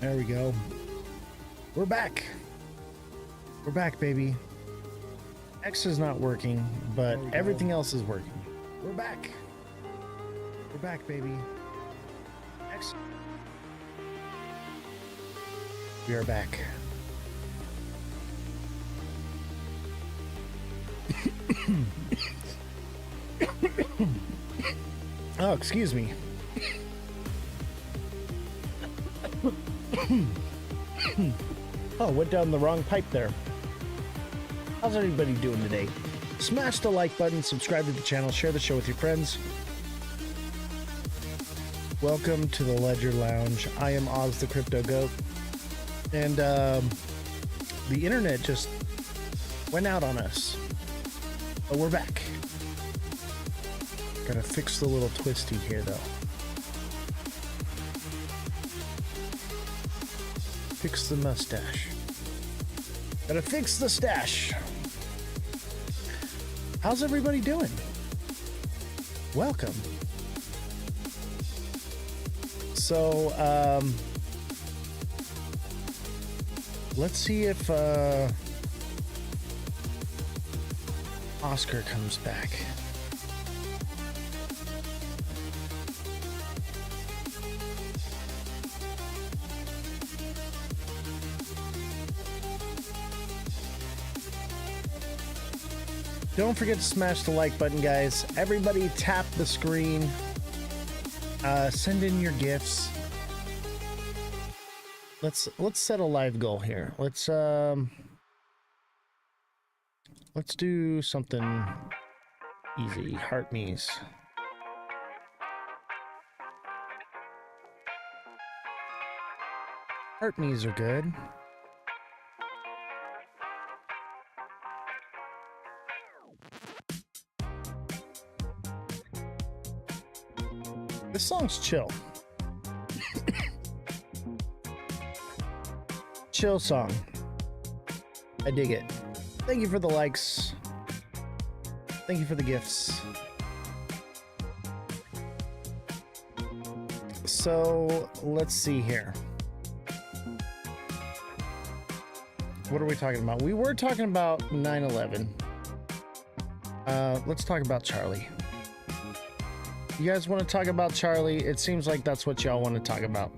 There we go. We're back. We're back, baby. X is not working, but everything else is working. We're back. We're back, baby. X. We are back. Oh, excuse me. Oh, went down the wrong pipe there. How's everybody doing today? Smash the like button, subscribe to the channel, share the show with your friends. Welcome to the Ledger Lounge. I am Ozthecryptogoat. And the internet just went out on us. But we're back. Gotta fix the little twisty here though. Fix the mustache. Gotta fix the stash. How's everybody doing? Welcome. So, let's see if Oscar comes back. Don't forget to smash the like button, guys. Everybody tap the screen. Send in your gifts. Let's set a live goal here. Let's do something easy. Heart me's. Heart me's are good. This song's chill. Chill song. I dig it. Thank you for the likes. Thank you for the gifts. So, let's see here. What are we talking about? We were talking about 9/11. Let's talk about Charlie. You guys want to talk about Charlie? It seems like that's what y'all want to talk about.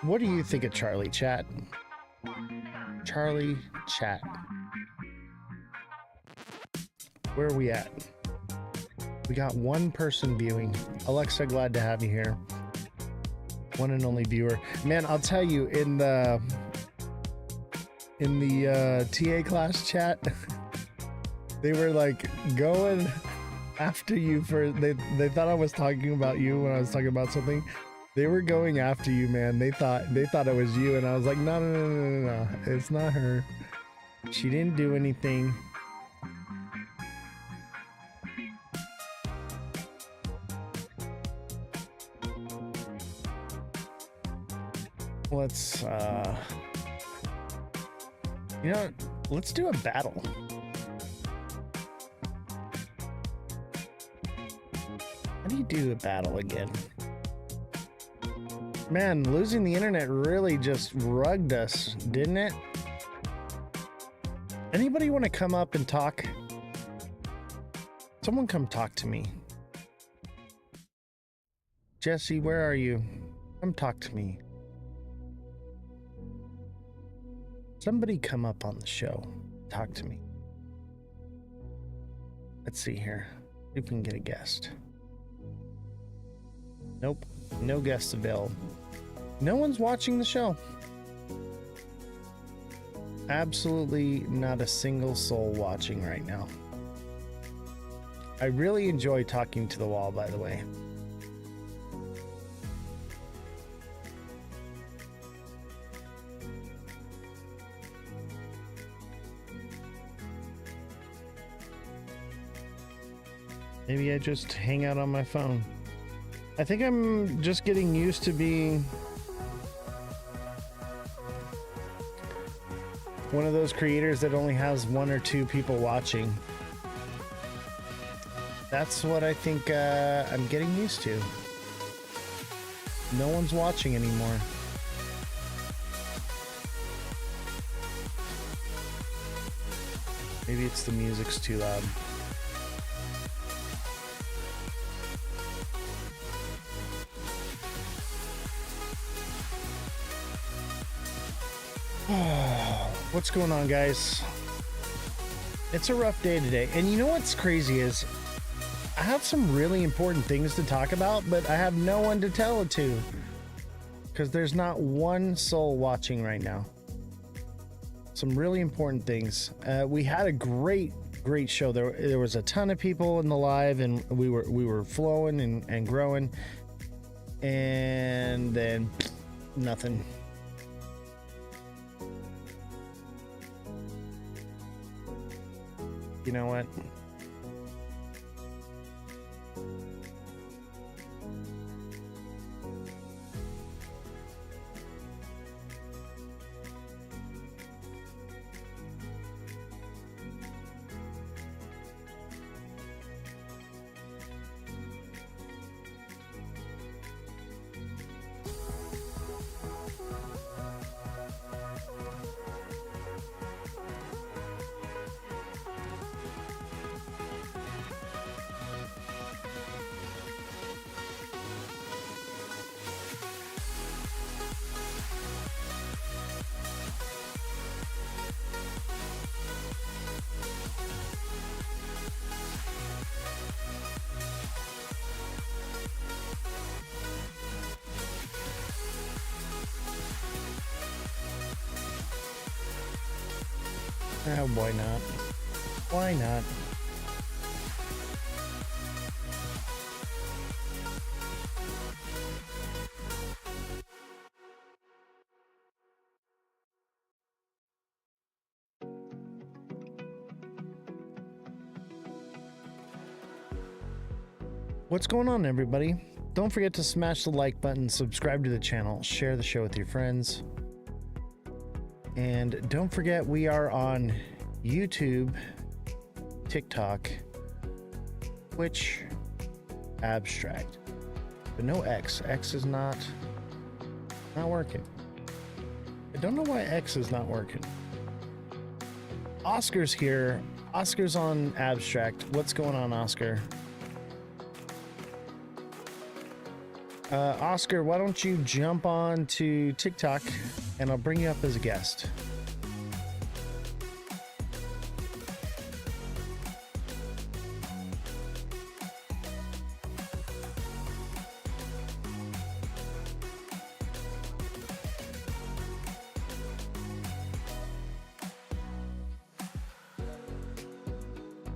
What do you think of Charlie, chat? Charlie, chat. Where are we at? We got one person viewing. Alexa, glad to have you here. One and only viewer. Man, I'll tell you, in the TA class chat, they were like going after you for they thought I was talking about you when I was talking about something. They were going after you, man. They thought it was you, and I was like, no, it's not her. She didn't do anything. Let's you know, let's do a battle. How do you do a battle again? Man, losing the internet really just rugged us, didn't it? Anybody want to come up and talk? Someone come talk to me. Jesse, where are you? Come talk to me. Somebody come up on the show. Talk to me. Let's see here. See if we can get a guest. Nope. No guests available. No one's watching the show. Absolutely not a single soul watching right now. I really enjoy talking to the wall, by the way. Maybe I just hang out on my phone. I think I'm just getting used to being one of those creators that only has 1 or 2 people watching. That's what I think I'm getting used to. No one's watching anymore. Maybe it's the music's too loud. What's going on, guys? It's a rough day today. And you know what's crazy is I have some really important things to talk about, but I have no one to tell it to because there's not one soul watching right now. Some really important things. We had a great show. There was a ton of people in the live, and we were flowing and growing, and then nothing. You know what? Oh, why not? Why not? What's going on, everybody? Don't forget to smash the like button, subscribe to the channel, share the show with your friends. And don't forget, we are on YouTube, TikTok, Twitch, Abstract, but no X. X is not working. I don't know why X is not working. Oscar's here. Oscar's on Abstract. What's going on, Oscar? Oscar, why don't you jump on to TikTok and I'll bring you up as a guest.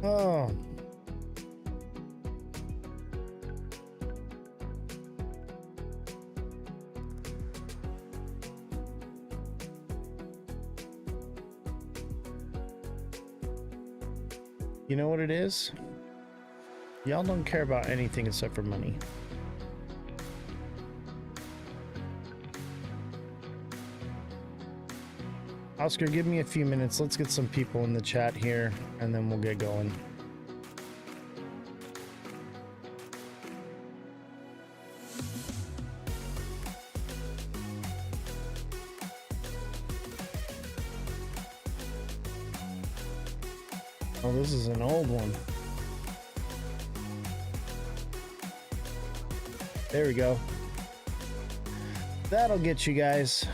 Oh. You know what it is? Y'all don't care about anything except for money. Oscar, give me a few minutes. Let's get some people in the chat here, and then we'll get going. Oh, this is an old one. There we go. That'll get you guys.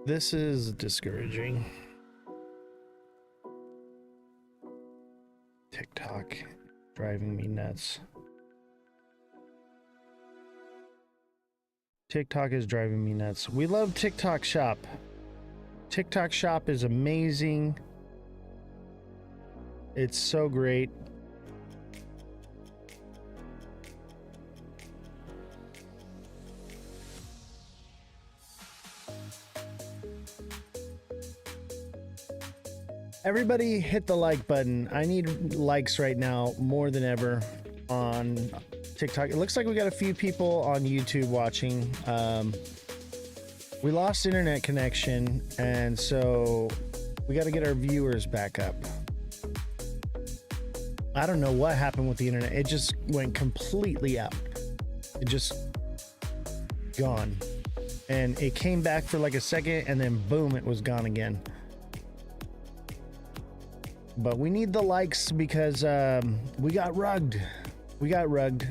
This is discouraging. TikTok driving me nuts. TikTok is driving me nuts. We love TikTok Shop. TikTok Shop is amazing. It's so great. Everybody hit the like button. I need likes right now more than ever on TikTok. It looks like we got a few people on YouTube watching. We lost internet connection, and so we got to get our viewers back up. I don't know what happened with the internet. It just went completely out. It just gone. And it came back for like a second, and then boom, it was gone again. But we need the likes because we got rugged. We got rugged.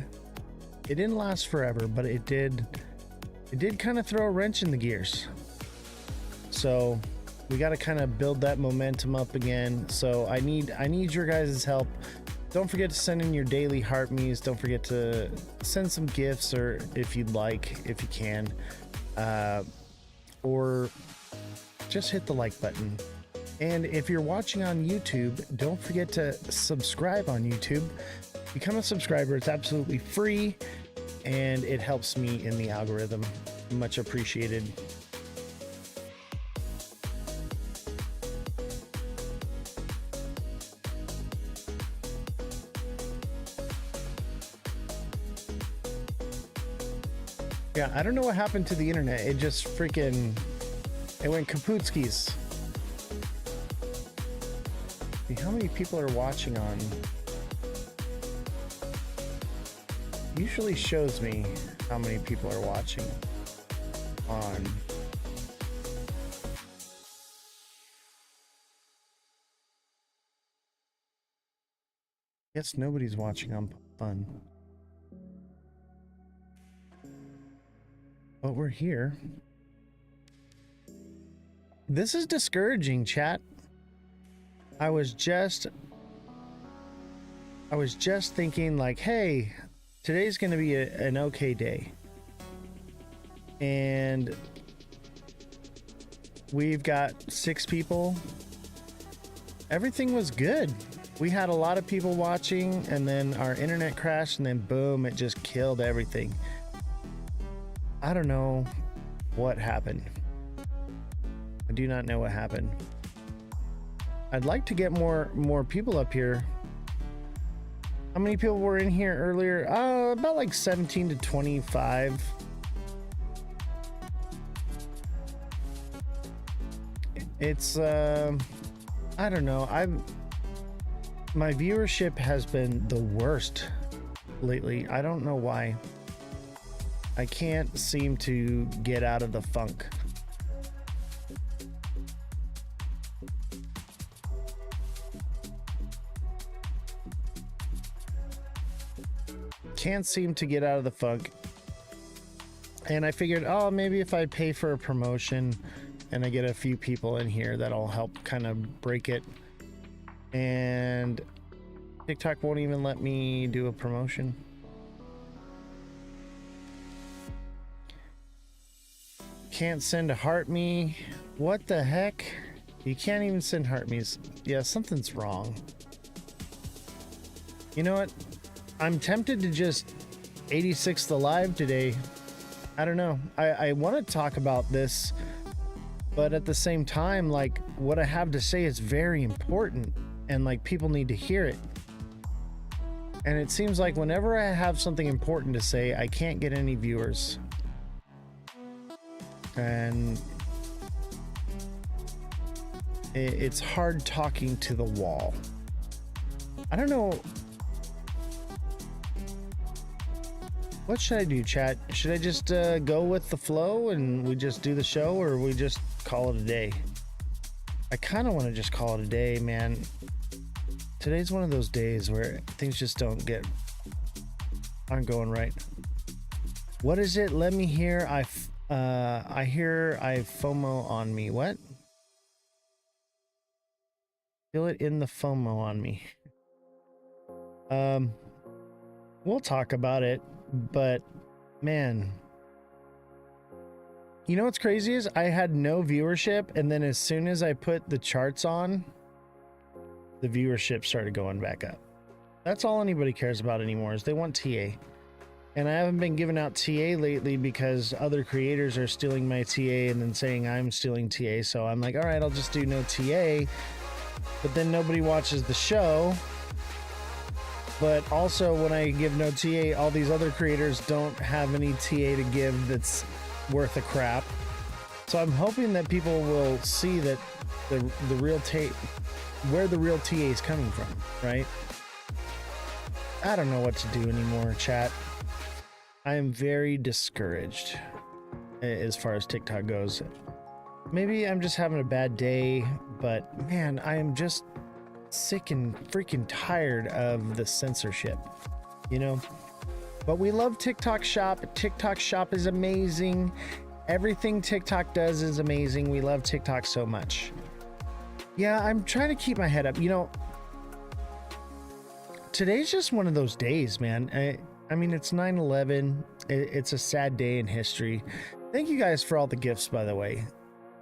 It didn't last forever, but it did kind of throw a wrench in the gears. So we got to kind of build that momentum up again. So I need your guys' help. Don't forget to send in your daily heart me's. Don't forget to send some gifts, or if you'd like, if you can, or just hit the like button. And if you're watching on YouTube, don't forget to subscribe on YouTube. Become a subscriber. It's absolutely free, and it helps me in the algorithm. Much appreciated. Yeah, I don't know what happened to the internet. It just freaking, it went kaputskis. See how many people are watching on. Usually shows me how many people are watching on. Guess nobody's watching on Fun. But we're here. This is discouraging, chat. I was just thinking like, hey, today's gonna be an okay day. And we've got 6 people. Everything was good. We had a lot of people watching, and then our internet crashed, and then boom, it just killed everything. I don't know what happened. I do not know what happened. I'd like to get more people up here. How many people were in here earlier? About like 17 to 25. It's I don't know. My viewership has been the worst lately. I don't know why. I can't seem to get out of the funk. Can't seem to get out of the funk. And I figured, oh, maybe if I pay for a promotion and I get a few people in here, that'll help kind of break it. And TikTok won't even let me do a promotion. Can't send a heart me. What the heck? You can't even send heart me's. Yeah, something's wrong. You know what? I'm tempted to just 86 the live today. I don't know. I want to talk about this, but at the same time, like, what I have to say is very important, and like, people need to hear it. And it seems like whenever I have something important to say, I can't get any viewers. And it's hard talking to the wall. I don't know. What should I do, chat? Should I just go with the flow and we just do the show, or we just call it a day? I kind of want to just call it a day, man. Today's one of those days where things just aren't going right. What is it? Let me hear. I hear I FOMO on me. What? Feel it in the FOMO on me. We'll talk about it, but man, you know what's crazy is I had no viewership, and then as soon as I put the charts on, the viewership started going back up. That's all anybody cares about anymore, is they want TA. And I haven't been giving out TA lately because other creators are stealing my TA and then saying I'm stealing TA. So I'm like, all right, I'll just do no TA. but then nobody watches the show. But also when I give no TA, all these other creators don't have any TA to give that's worth a crap. So I'm hoping that people will see that the real where the real TA is coming from, right? I don't know what to do anymore, chat. I am very discouraged as far as TikTok goes. Maybe I'm just having a bad day, but man, I am just sick and freaking tired of the censorship, you know? But we love TikTok Shop. TikTok Shop is amazing. Everything TikTok does is amazing. We love TikTok so much. Yeah, I'm trying to keep my head up. You know, today's just one of those days, man. I mean, it's 9/11. It's a sad day in history. Thank you guys for all the gifts, by the way.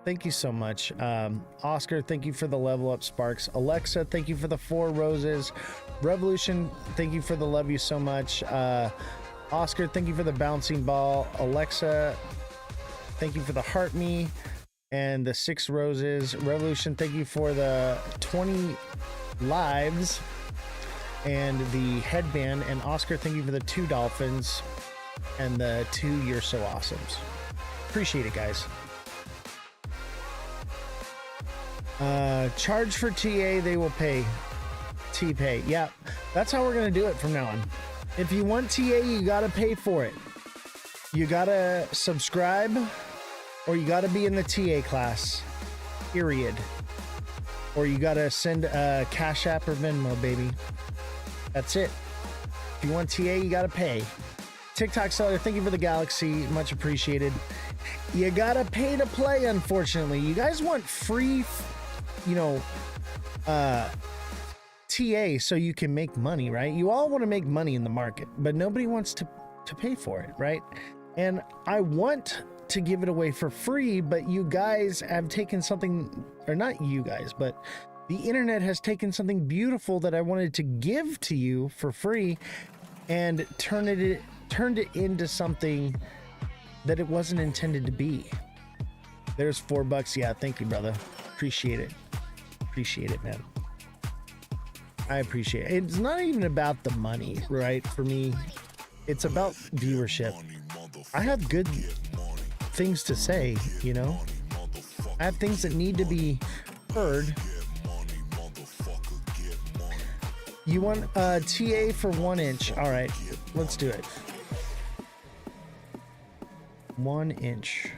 Thank you so much. Oscar, thank you for the level up sparks. Alexa, thank you for the 4 roses. Revolution, thank you for the love you so much. Oscar, thank you for the bouncing ball. Alexa, thank you for the heart me and the 6 roses. Revolution, thank you for the 20 lives and the headband. And Oscar, thank you for the 2 dolphins and the 2 you're so awesomes. Appreciate it, guys. Charge for TA, they will pay. T-pay. Yeah, that's how we're gonna do it from now on. If you want TA, you gotta pay for it. You gotta subscribe, or you gotta be in the TA class, period. Or you gotta send a Cash App or Venmo, baby. That's it. If you want TA, you gotta pay. TikTok seller, thank you for the galaxy, much appreciated. You gotta pay to play, unfortunately. You guys want free, you know, TA so you can make money, right? You all want to make money in the market, but nobody wants to pay for it, right? And I want to give it away for free, but you guys have taken something, or not you guys, but the internet has taken something beautiful that I wanted to give to you for free and turned it into something that it wasn't intended to be. There's $4. Yeah, thank you, brother. Appreciate it. Appreciate it, man. I appreciate it. It's not even about the money, right? For me, it's about viewership. I have good things to say, you know? I have things that need to be heard. You want a TA for 1 inch? All right, let's do it. 1 inch.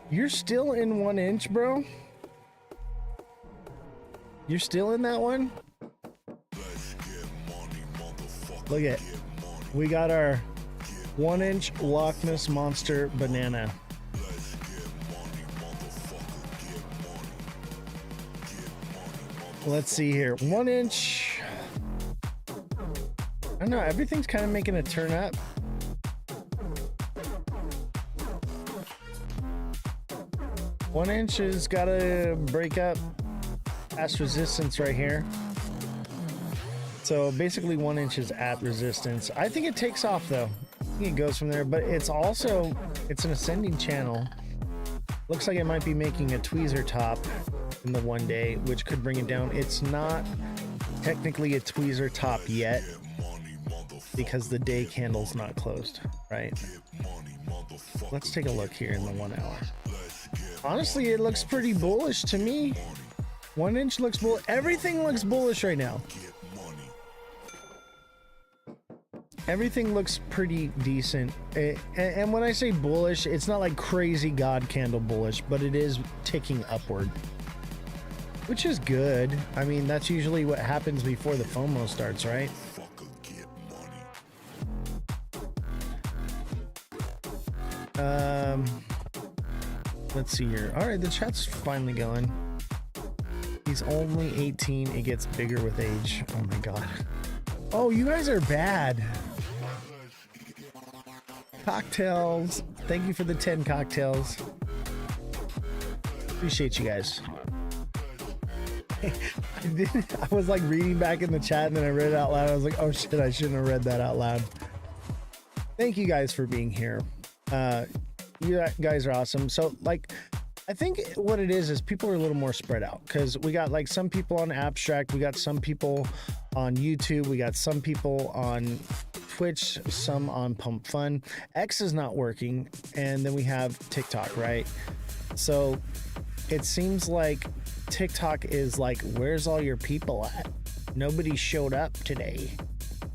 You're still in 1 inch, bro? You're still in that one? Look at, we got our 1 inch Loch Ness Monster banana. Let's see here. 1 inch. I don't know, everything's kind of making a turn up. One inch has got to break up past resistance right here. So basically 1 inch is at resistance. I think it takes off though. I think it goes from there, but it's also, it's an ascending channel. Looks like it might be making a tweezer top in the one day, which could bring it down. It's not technically a tweezer top yet because the day candle's not closed, right? Let's take a look here in the 1 hour. Honestly, it looks pretty bullish to me. 1 inch looks bullish. Everything looks bullish right now. Everything looks pretty decent. And when I say bullish, it's not like crazy God candle bullish, but it is ticking upward, which is good. I mean, that's usually what happens before the FOMO starts, right? Let's see here. All right, the chat's finally going. He's only 18. It gets bigger with age. Oh my God. Oh, you guys are bad. Cocktails. Thank you for the 10 cocktails. Appreciate you guys. I was like reading back in the chat and then I read it out loud. I was like, oh shit, I shouldn't have read that out loud. Thank you guys for being here. You guys are awesome. So like, I think what it is people are a little more spread out because we got like some people on Abstract, we got some people on YouTube, we got some people on Twitch, some on Pump Fun. X is not working, and then we have TikTok, right? So it seems like TikTok is like, where's all your people at? Nobody showed up today.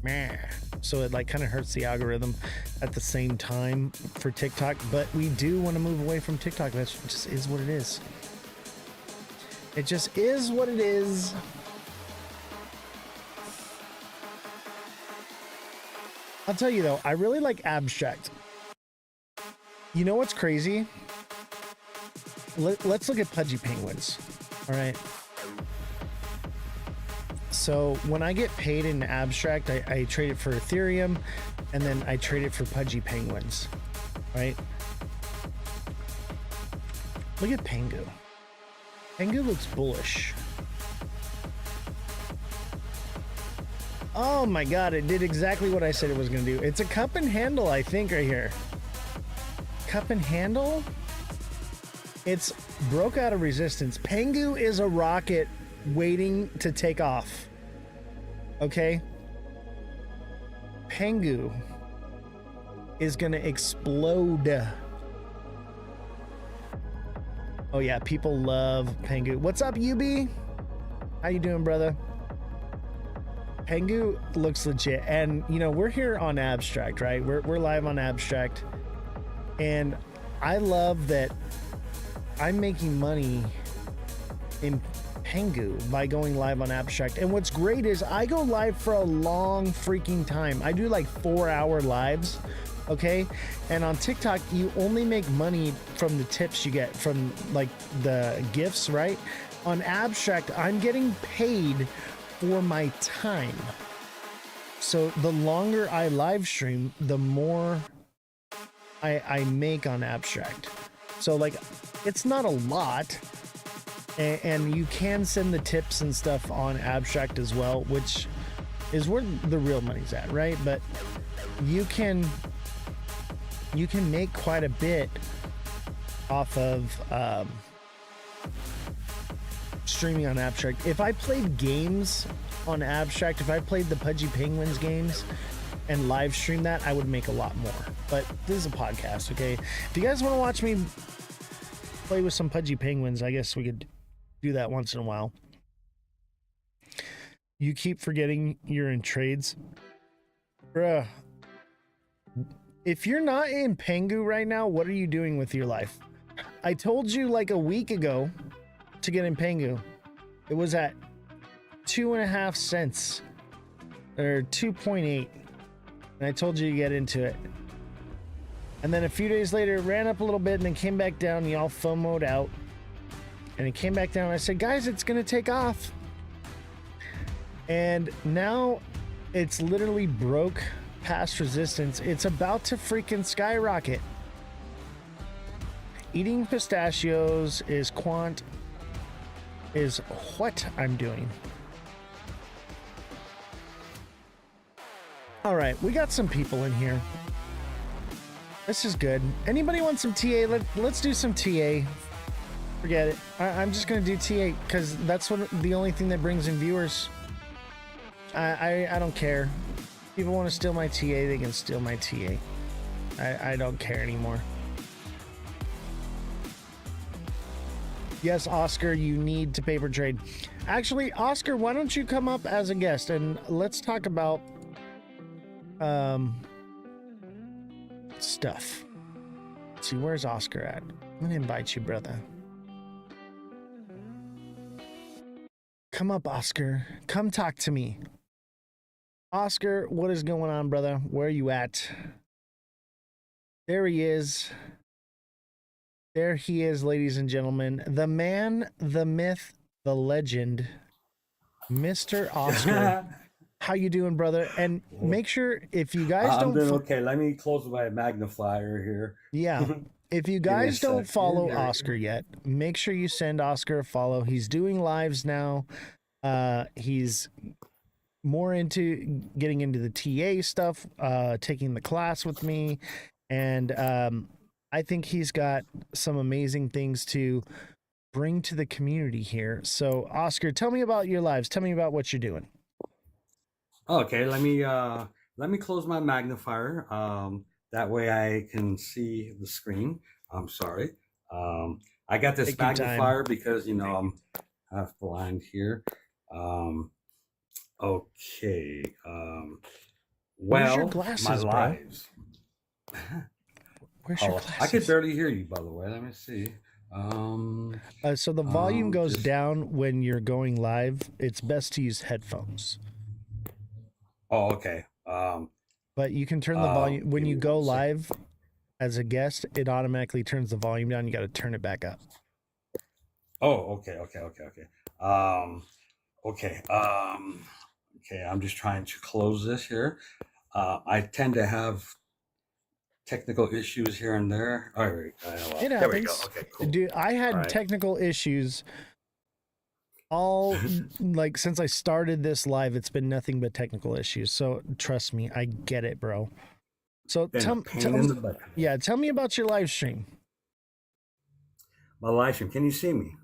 Meh. So it like kind of hurts the algorithm at the same time for TikTok, but we do want to move away from TikTok. That just is what it is. It just is what it is. I'll tell you though, I really like Abstract. You know what's crazy? Let's look at Pudgy Penguins. All right. So when I get paid in Abstract, I trade it for Ethereum, and then I trade it for Pudgy Penguins, right? Look at Pengu. Pengu looks bullish. Oh my God, it did exactly what I said it was gonna do. It's a cup and handle, I think, right here. Cup and handle? It's broke out of resistance. Pengu is a rocket waiting to take off. Okay? Pengu is gonna explode. Oh yeah, people love Pengu. What's up, UB? How you doing, brother? Pengu looks legit, and you know we're here on Abstract, right? We're live on Abstract, and I love that I'm making money in Pengu by going live on Abstract. And what's great is I go live for a long freaking time. I do like 4-hour lives, okay? And on TikTok, you only make money from the tips you get from like the gifts, right? On Abstract, I'm getting paid for my time. So the longer I live stream, the more I make on Abstract. So like, it's not a lot. And you can send the tips and stuff on Abstract as well, which is where the real money's at, right? But you can make quite a bit off of streaming on Abstract. If I played games on Abstract, if I played the Pudgy Penguins games and live stream that, I would make a lot more. But this is a podcast, okay? If you guys want to watch me play with some Pudgy Penguins, I guess we could do that once in a while. You keep forgetting you're in trades. Bruh. If you're not in Pengu right now, what are you doing with your life? I told you like a week ago to get in Pengu. It was at 2.5 cents or 2.8. And I told you to get into it. And then a few days later, it ran up a little bit and then came back down. And y'all FOMO'd out. And it came back down. And I said, guys, it's going to take off. And now it's literally broke past resistance. It's about to freaking skyrocket. Eating pistachios is what I'm doing. All right, we got some people in here. This is good. Anybody want some TA? Let's do some TA. Forget it. I'm just gonna do TA because that's the only thing that brings in viewers. I don't care. People want to steal my TA, they can steal my TA. I don't care anymore. Yes, Oscar, you need to paper trade. Actually, Oscar, why don't you come up as a guest and let's talk about stuff. Let's see, where's Oscar at? I'm gonna invite you, brother. Come up, Oscar. Come talk to me. Oscar, what is going on, brother? Where are you at? There he is. There he is, ladies and gentlemen. The man, the myth, the legend, Mr. Oscar. How you doing, brother? And make sure if you guys I'm don't... doing okay. Let me close my magnifier here. Yeah. If you guys don't follow Oscar yet, make sure you send Oscar a follow. He's doing lives now. He's more into getting into the TA stuff, taking the class with me. And I think he's got some amazing things to bring to the community here. So, Oscar, tell me about your lives. Tell me about what you're doing. Okay, let me close my magnifier. That way I can see the screen. I'm sorry. I got this Take your time. magnifier because I'm half blind here. Um, okay. Where's your My glasses, bro? lives. Where's your Oh, I could glasses? barely hear you, by the way. Let me see. Um, So the volume goes just down when you're going live. It's best to use headphones, Oh, okay. but you can turn the volume when Give you me go one second. live as a guest. It automatically turns the volume down. You got to turn it back up. Oh, okay. Um, okay. Okay. I'm just trying to close this here. I tend to have technical issues here and there. All right. It There we go. happens, Okay, cool. dude. I All had right. technical issues all like since I started this live. It's been nothing but technical issues. So trust me, I get it, bro. So Been a pain in the butt today. yeah, tell me about your live stream. My live stream. Can you see me?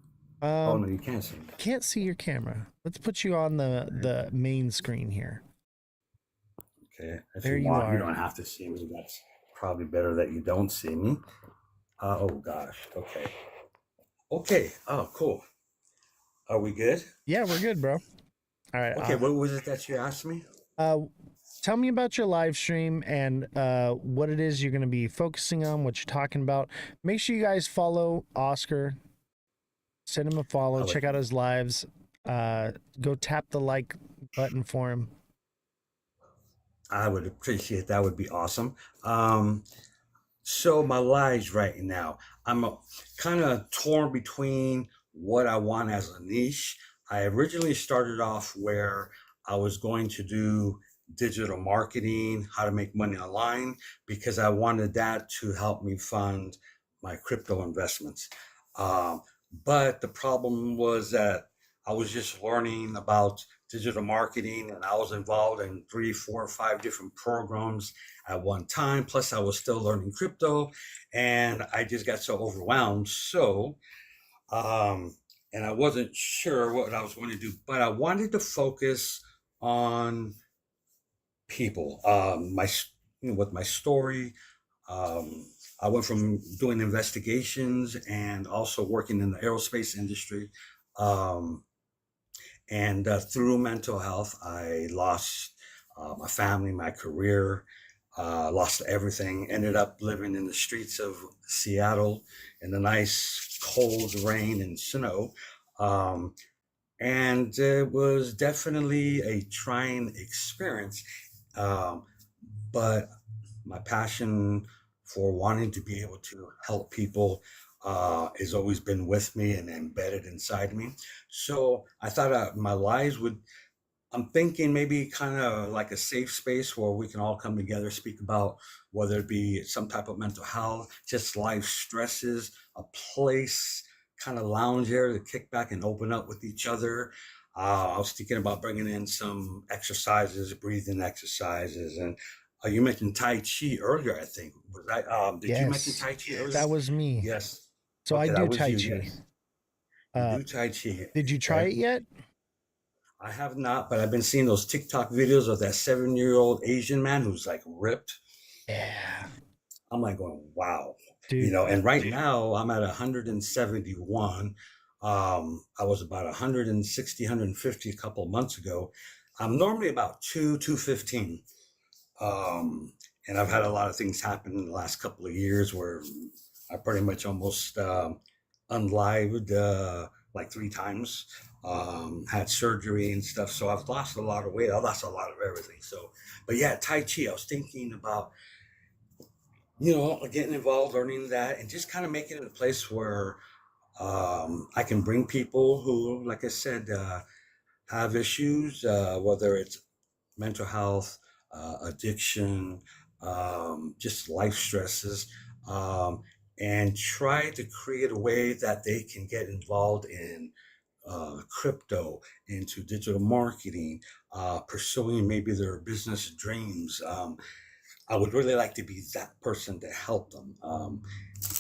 Oh Um, no, you can't see me. can't see your camera. Let's put you on the main screen here. Okay. If There you you want, you are. don't have to see me. That's probably better that you don't see me. Oh gosh. Okay. Okay. Oh, cool. Are we good? Yeah, we're good, bro. All right. Okay. What was it that you asked me? Uh, tell me about your live stream and what it is you're going to be focusing on, what you're talking about. Make sure you guys follow Oscar. Send him a follow. I'll Check let you out know. his lives. Go tap the like button for him. I would appreciate that. Would be awesome. So my lives right now, I'm kind of torn between what I want as a niche. I originally started off where I was going to do digital marketing, how to make money online, because I wanted that to help me fund my crypto investments. Um, but the problem was that I was just learning about digital marketing and I was involved in three, four, five different programs at one time. Plus, I was still learning crypto, and I just got so overwhelmed. Um, and I wasn't sure what I was going to do, but I wanted to focus on people. With my story. Um, I went from doing investigations and also working in the aerospace industry. Um, and through mental health, I lost my family, my career, lost everything. Ended up living in the streets of Seattle in the nice cold rain and snow. Um, and it was definitely a trying experience. Um, but my passion for wanting to be able to help people has always been with me and embedded inside me. So I thought my lives would, I'm thinking maybe kind of like a safe space where we can all come together, speak about whether it be some type of mental health, just life stresses, a place, kind of lounge area to kick back and open up with each other. I was thinking about bringing in some exercises, breathing exercises, and you mentioned Tai Chi earlier. I think was I. Did you mention Yes, Tai Chi earlier? that was me. Yes. So I Okay, do that was Tai you. Chi. Yes, you Uh, do Tai Chi. did you try Okay. it yet? I have not, but I've been seeing those TikTok videos of that 7-year-old Asian man who's like ripped. Yeah, I'm like going, wow. dude. And right now I'm at 171. I was about 160, 150 a couple of months ago. I'm normally about 215. Um, and I've had a lot of things happen in the last couple of years where I pretty much almost unlived like three times. Had surgery and stuff, so I've lost a lot of weight. I lost a lot of everything. So, but yeah, Tai Chi. I was thinking about getting involved, learning that, and just kind of making it a place where I can bring people who, like I said, have issues, whether it's mental health, addiction, just life stresses, um, and try to create a way that they can get involved in crypto, into digital marketing, pursuing maybe their business dreams. I would really like to be that person to help them.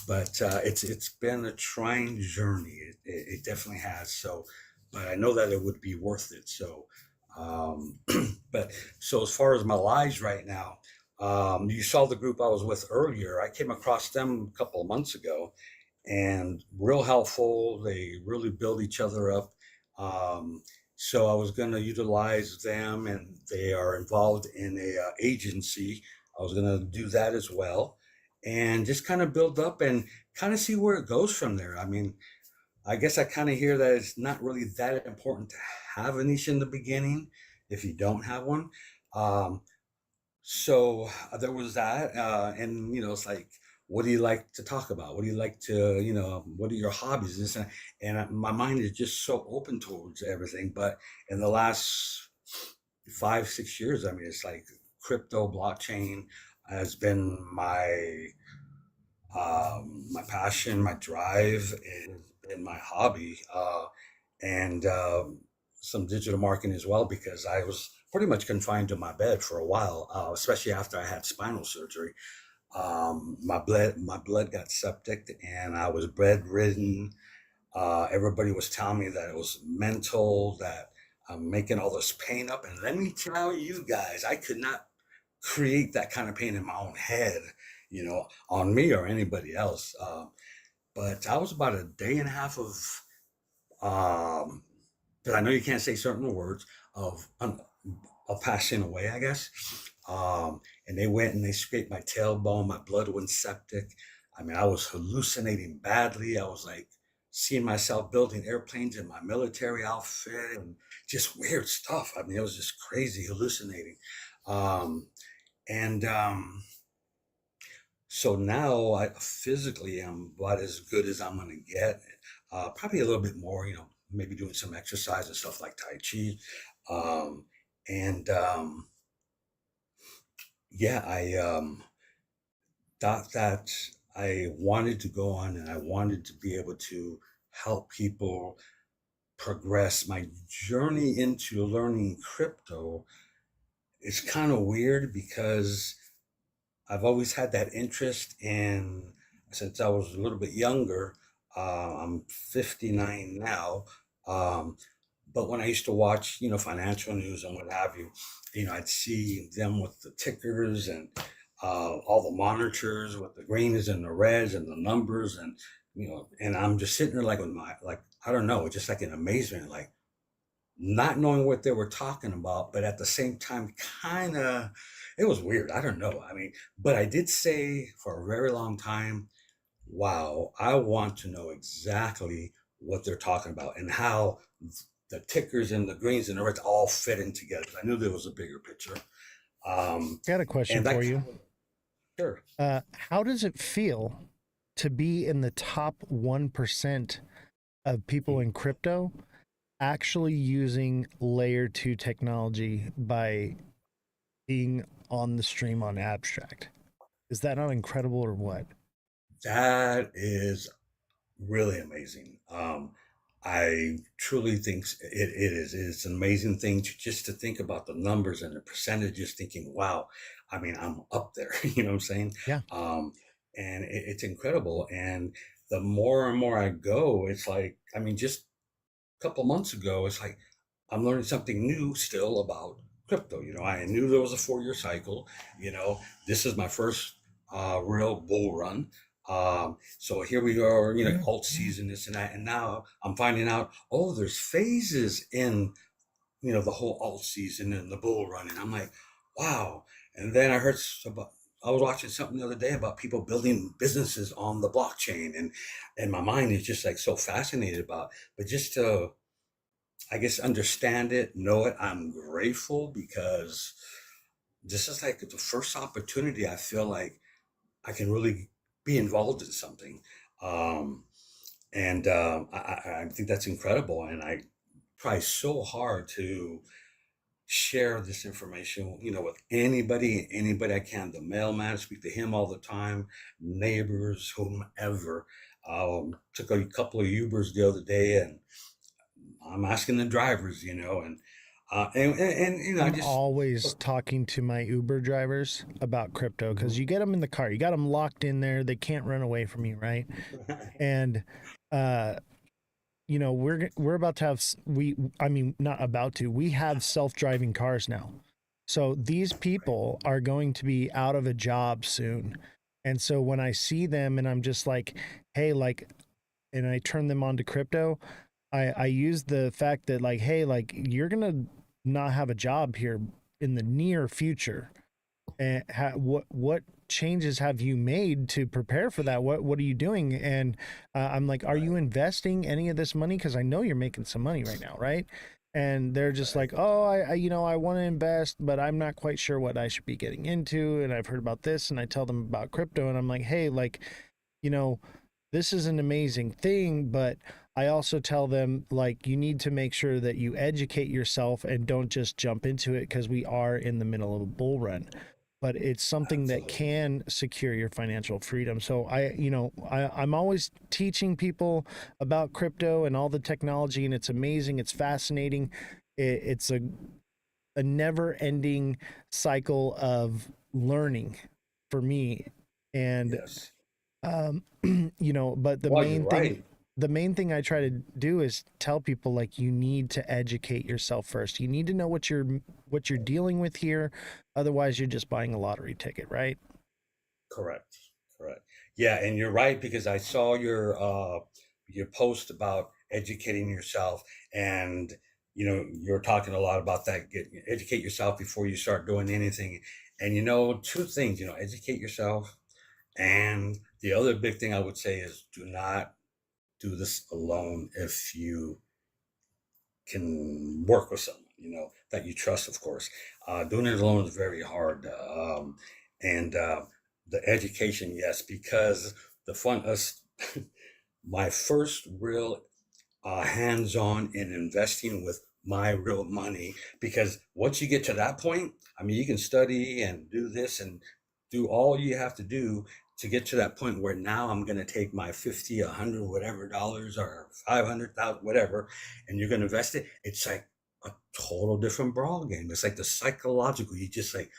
But it's been a trying journey. It definitely has. So, but I know that it would be worth it. So, um, but so as far as my lives right now, you saw the group I was with earlier. I came across them a couple of months ago, and real helpful. They really build each other up. Um, so I was going to utilize them, and they are involved in a agency. I was going to do that as well, and just kind of build up and kind of see where it goes from there. I mean, I guess I kind of hear that it's not really that important to have a niche in the beginning if you don't have one. Um, so there was that, and it's like, what do you like to talk about? What do you like to, what are your hobbies? My mind is just so open towards everything. But in the last 5, 6 years, I mean, it's like crypto blockchain has been my passion, my drive, and my hobby, and some digital marketing as well, because I was pretty much confined to my bed for a while, especially after I had spinal surgery. My blood got septic, and I was bedridden. Everybody was telling me that it was mental, that I'm making all this pain up, and let me tell you guys, I could not create that kind of pain in my own head, on me or anybody else. But I was about a day and a half um, because I know you can't say certain words of passing away, I guess. And they went and they scraped my tailbone. My blood went septic. I mean, I was hallucinating badly. I was like seeing myself building airplanes in my military outfit and just weird stuff. I mean, it was just crazy hallucinating. Um, and So now I physically am about as good as I'm going to get. Probably a little bit more, maybe doing some exercise and stuff like Tai Chi. Um, and Yeah, I thought that I wanted to go on and I wanted to be able to help people progress. My journey into learning crypto is kind of weird because I've always had that interest in since I was a little bit younger. I'm 59 now. Um, but when I used to watch, financial news and what have you, I'd see them with the tickers and all the monitors with the greens and the reds and the numbers and I'm just sitting there like with my like I don't know, just like in amazement, like not knowing what they were talking about, but at the same time, kind of, it was weird. I don't know. I mean, but I did say for a very long time, wow, I want to know exactly what they're talking about and how the tickers and the greens and the reds all fit in together. I knew there was a bigger picture. Um, Got a question and that for kind you. of, sure. How does it feel to be in the top 1% of people in crypto actually using layer 2 technology by being on the stream on Abstract? Is that not incredible or what? That is really amazing. I truly think it is. It's an amazing thing just to think about the numbers and the percentages, thinking, wow, I mean, I'm up there. You know what I'm saying? Yeah. Um, and it's incredible. And the more and more I go, it's like, I mean, just a couple months ago, it's like I'm learning something new still about crypto. I knew there was a 4-year cycle. This is my first real bull run. So here we are, alt season, this and that. And now I'm finding out, oh, there's phases in, the whole alt season and the bull run. And I'm like, wow. And then I was watching something the other day about people building businesses on the blockchain, and my mind is just like so fascinated about, but just to I guess understand it, know it. I'm grateful because this is like the first opportunity I feel like I can really be involved in something. Um, and I think that's incredible. And I try so hard to share this information, with anybody I can. The mailman, I speak to him all the time, neighbors, whomever. Took a couple of Ubers the other day, and I'm asking the drivers, and And I I'm just always look. talking to my Uber drivers about crypto because you get them in the car, you got them locked in there, they can't run away from you, right? And uh, we're about to have I mean, not about to. We have self-driving cars now. So these people are going to be out of a job soon. And so when I see them and I'm just like, hey, like, and I turn them on to crypto, I use the fact that like, hey, like you're gonna not have a job here in the near future. And what changes have you made to prepare for that? What are you doing? And I'm like, are you Right, investing any of this money? Because I know you're making some money right now, right? And they're just right. like, oh, I want to invest, but I'm not quite sure what I should be getting into. And I've heard about this, and I tell them about crypto, and I'm like, hey, like, you know, this is an amazing thing, but I also tell them like you need to make sure that you educate yourself and don't just jump into it because we are in the middle of a bull run. But it's something that Absolutely. can secure your financial freedom. So I'm always teaching people about crypto and all the technology, and it's amazing. It's fascinating. It's a never ending cycle of learning for me. And Yes. but Well, you're right. the main thing I try to do is tell people like you need to educate yourself first. You need to know what you're dealing with here. Otherwise you're just buying a lottery ticket, right? Correct. Correct. Yeah, and you're right because I saw your post about educating yourself, and you're talking a lot about that. Educate yourself before you start doing anything. And two things. Educate yourself, and the other big thing I would say is do not do this alone if you can work with someone, that you trust, of course. Doing it alone is very hard. And The education, yes, because the fun, us, my first real hands-on in investing with my real money, because once you get to that point, I mean, you can study and do this and do all you have to do to get to that point where now I'm going to take my 50, 100, whatever dollars or 500,000, whatever, and you're going to invest it. It's like a total different ball game. It's like the psychological, you just like,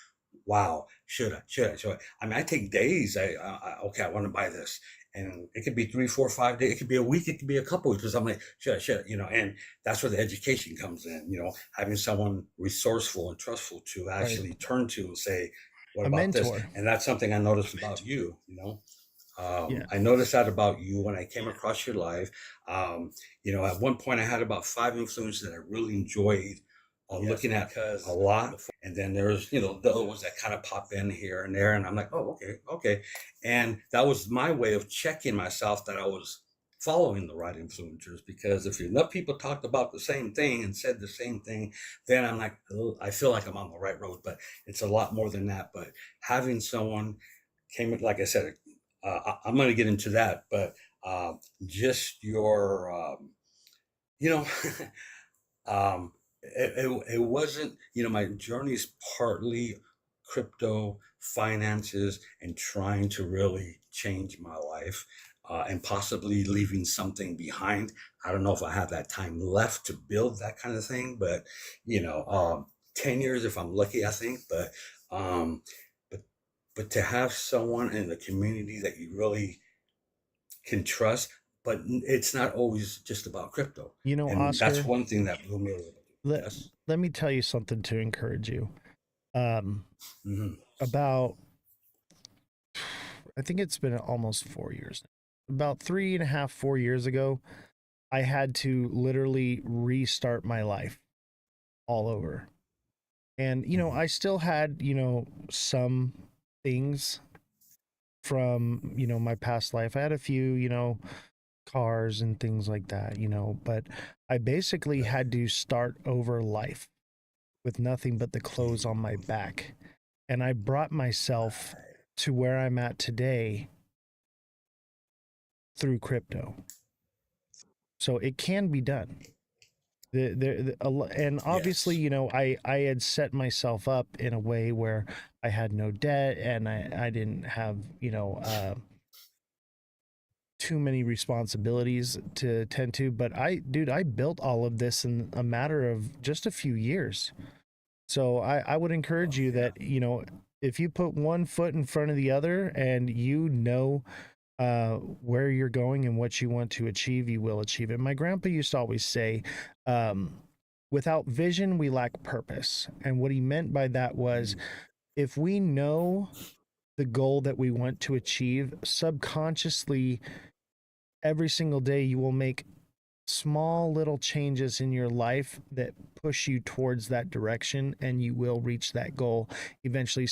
wow, should I? I mean, I take days. Okay, I want to buy this, and it could be 3, 4, 5 days. It could be a week. It could be a couple weeks. Because I'm like, should I? And that's where the education comes in. Having someone resourceful and trustful to Right. actually turn to and say, what A about this? mentor. And that's something I noticed about you. Yeah. I noticed that about you when I came across your live. At one point I had about 5 influencers that I really enjoyed looking at a lot. And then there's, the other ones that kind of pop in here and there. And I'm like, oh, okay, okay. And that was my way of checking myself that I was following the right influencers, because if enough people talked about the same thing and said the same thing, then I'm like, oh, I feel like I'm on the right road. But it's a lot more than that. But having someone came, like I said, I'm going to get into that, but just your, you know, it wasn't, my journey is partly crypto finances and trying to really change my life, and possibly leaving something behind. I don't know if I have that time left to build that kind of thing, but, you know, um, 10 years if I'm lucky, I think, um, but, but to have someone in the community that you really can trust, but it's not always just about crypto. And that's Oscar, one thing that blew me away. let Yes. let me tell you something to encourage you. Um Hmm. about I think it's been almost 4 years now. About 3.5, 4 years ago, I had to literally restart my life all over. And, Hmm. I still had, some things from, my past life. I had a few, cars and things like that, but I basically Right. had to start over life with nothing but the clothes on my Mm. back. And I brought myself Right. to where I'm at today through crypto. So it can be done. And obviously, Yes. I had set myself up in a way where I had no debt and I didn't have, too many responsibilities to tend to. But dude, I built all of this in a matter of just a few years. So I would encourage Well, you yeah, that, if you put one foot in front of the other and where you're going and what you want to achieve, you will achieve it. My grandpa used to always say, um, without vision, we lack purpose. And what he meant by that was, mm, if we know the goal that we want to achieve, subconsciously, every single day, you will make small little changes in your life that push you towards that direction, and you will reach that goal eventually.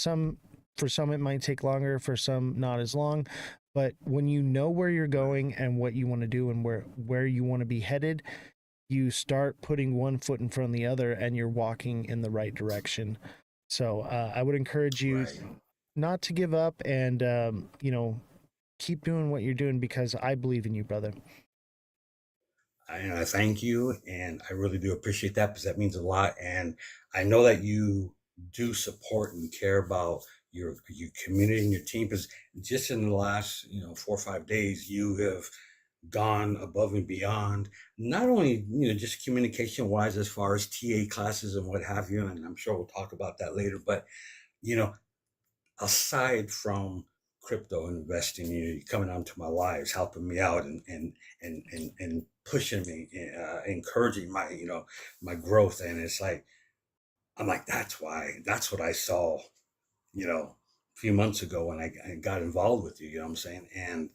For some it might take longer, for some not as long, but when you know where you're right. going and what you want to do and where you want to be headed, you start putting one foot in front of the other and you're walking in the right direction. So I would encourage you Right. not to give up, and keep doing what you're doing, because I believe in you, brother. I thank you, and I really do appreciate that because that means a lot. And I know that you do support and care about your community and your team. Because just in the last 4 or 5 days, you have gone above and beyond. Not only just communication wise, as far as TA classes and what have you, and I'm sure we'll talk about that later. But you know, aside from crypto investing, you coming onto my lives, helping me out, and pushing me, encouraging my growth. And it's like, I'm like, that's what I saw, a few months ago when I got involved with you. You know what I'm saying? And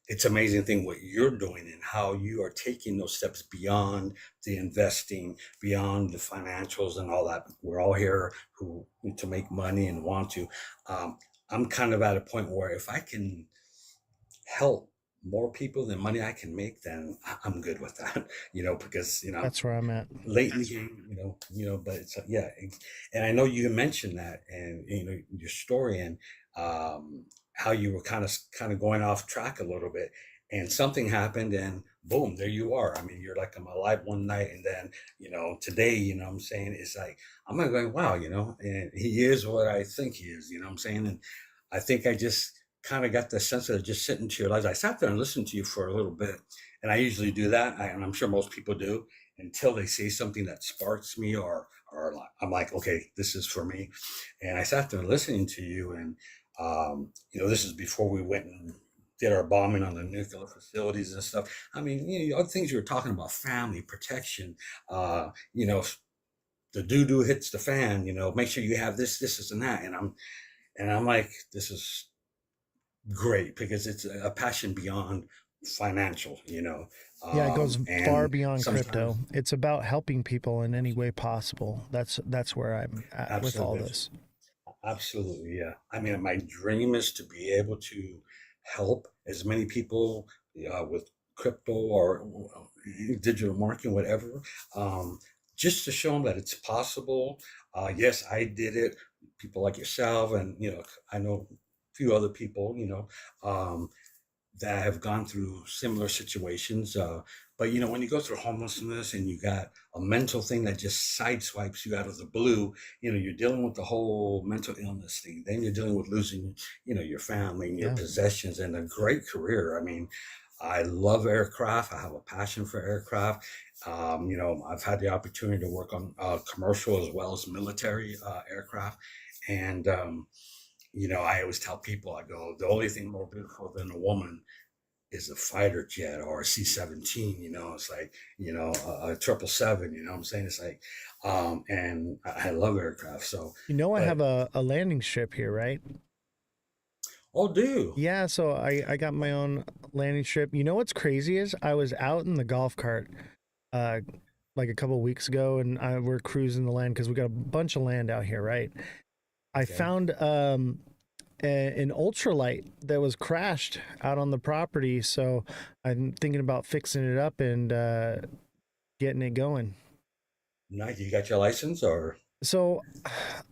it's amazing thing what you're doing and how you are taking those steps beyond the investing, beyond the financials and all that. We're all here who to make money and want to. Um, I'm kind of at a point where if I can help more people than money I can make, then I'm good with that. Because That's where I'm at. late in the game, but it's yeah, and I know you mentioned that, and your story, and how you were kind of going off track a little bit, and something happened, and boom, there you are. I mean, you're like, I'm alive one night, and then today, what I'm saying, it's like I'm like going, wow, and he is what I think he is. What I'm saying, and I think I just kind of got the sense of just sitting to your lives. I sat there and listened to you for a little bit, and I usually do that, and I'm sure most people do until they say something that sparks me, or I'm like, okay, this is for me. And I sat there listening to you, and this is before we went and did our bombing on the nuclear facilities and stuff. I mean, other things you were talking about, family protection. Uh, you know, the doo doo hits the fan. Make sure you have this, and that. And I'm like, this is great because it's a passion beyond financial. Yeah, it goes far And beyond crypto. sometimes. It's about helping people in any way possible. That's where I'm at with all Absolutely. this. Absolutely, yeah. I mean, my dream is to be able to help as many people with crypto or digital marketing, whatever, um, just to show them that it's possible. Yes, I did it. People like yourself, and I know a few other people, that have gone through similar situations. But when you go through homelessness and you got a mental thing that just sideswipes you out of the blue, you're dealing with the whole mental illness thing. Then you're dealing with losing, your family and your Yeah. possessions and a great career. I mean, I love aircraft. I have a passion for aircraft. I've had the opportunity to work on commercial as well as military aircraft. And, I always tell people, I go, the only thing more beautiful than a woman is a fighter jet or a C-17. It's like, a 777. What I'm saying? It's like, and I love aircraft. So, I have but, a landing strip here, right? oh, do you? Yeah, so I got my own landing strip. You know what's crazy is I was out in the golf cart uh like a couple weeks ago, and we're cruising the land because we got a bunch of land out here, right? I Okay. found an ultralight that was crashed out on the property, so I'm thinking about fixing it up and getting it going. Nice. You got your license or? So,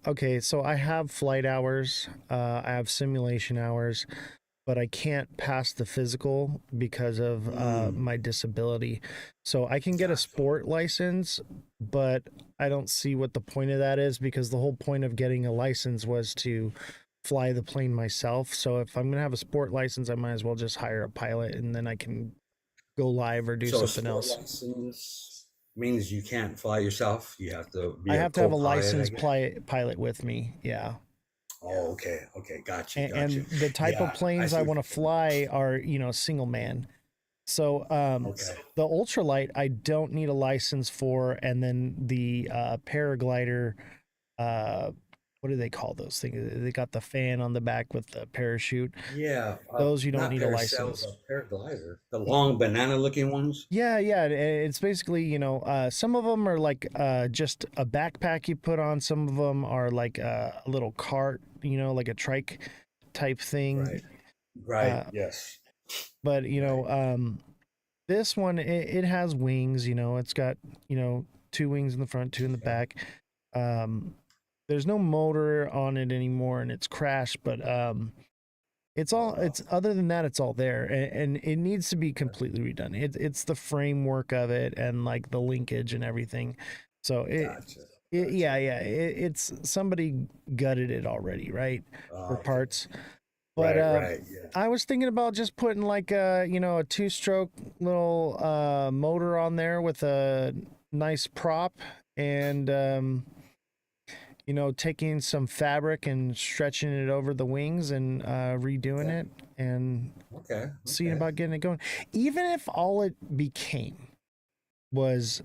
okay, so I have flight hours, I have simulation hours, but I can't pass the physical because of Mm, my disability. So I can get a gotcha. sport license, but I don't see what the point of that is, because the whole point of getting a license was to fly the plane myself. So if I'm gonna have a sport license, I might as well just hire a pilot, and then I can go live or do So a something sport else. license means you can't fly yourself. You have to I be a have to have a co-pilot, I licensed guess. pilot with me. Yeah. Oh, okay, okay, got you, got you. And the type of Yeah, I planes I see what want to you're saying. fly are, single man. So Okay, the ultralight, I don't need a license for, and then the paraglider, uh, what do they call those things? They got the fan on the back with the parachute. yeah, Those you don't not need a parasail, license. but paraglider, the long banana-looking ones. Yeah, yeah. It's basically, some of them are like just a backpack you put on. Some of them are like a little cart, like a trike type thing. Right, right, Uh, yes, but right. this one it has wings. It's got two wings in the front, two in the Okay, back. Um, there's no motor on it anymore, and it's crashed. But wow, it's other than that, it's all there, and it needs to be okay, completely redone. It's the framework of it and like the linkage and everything. So gotcha, yeah, gotcha. yeah, it's somebody gutted it already, right, for Okay, parts. But right, right, yeah, I was thinking about just putting like a two-stroke little motor on there with a nice prop, and taking some fabric and stretching it over the wings and redoing okay, it and okay, seeing okay. about getting it going. Even if all it became was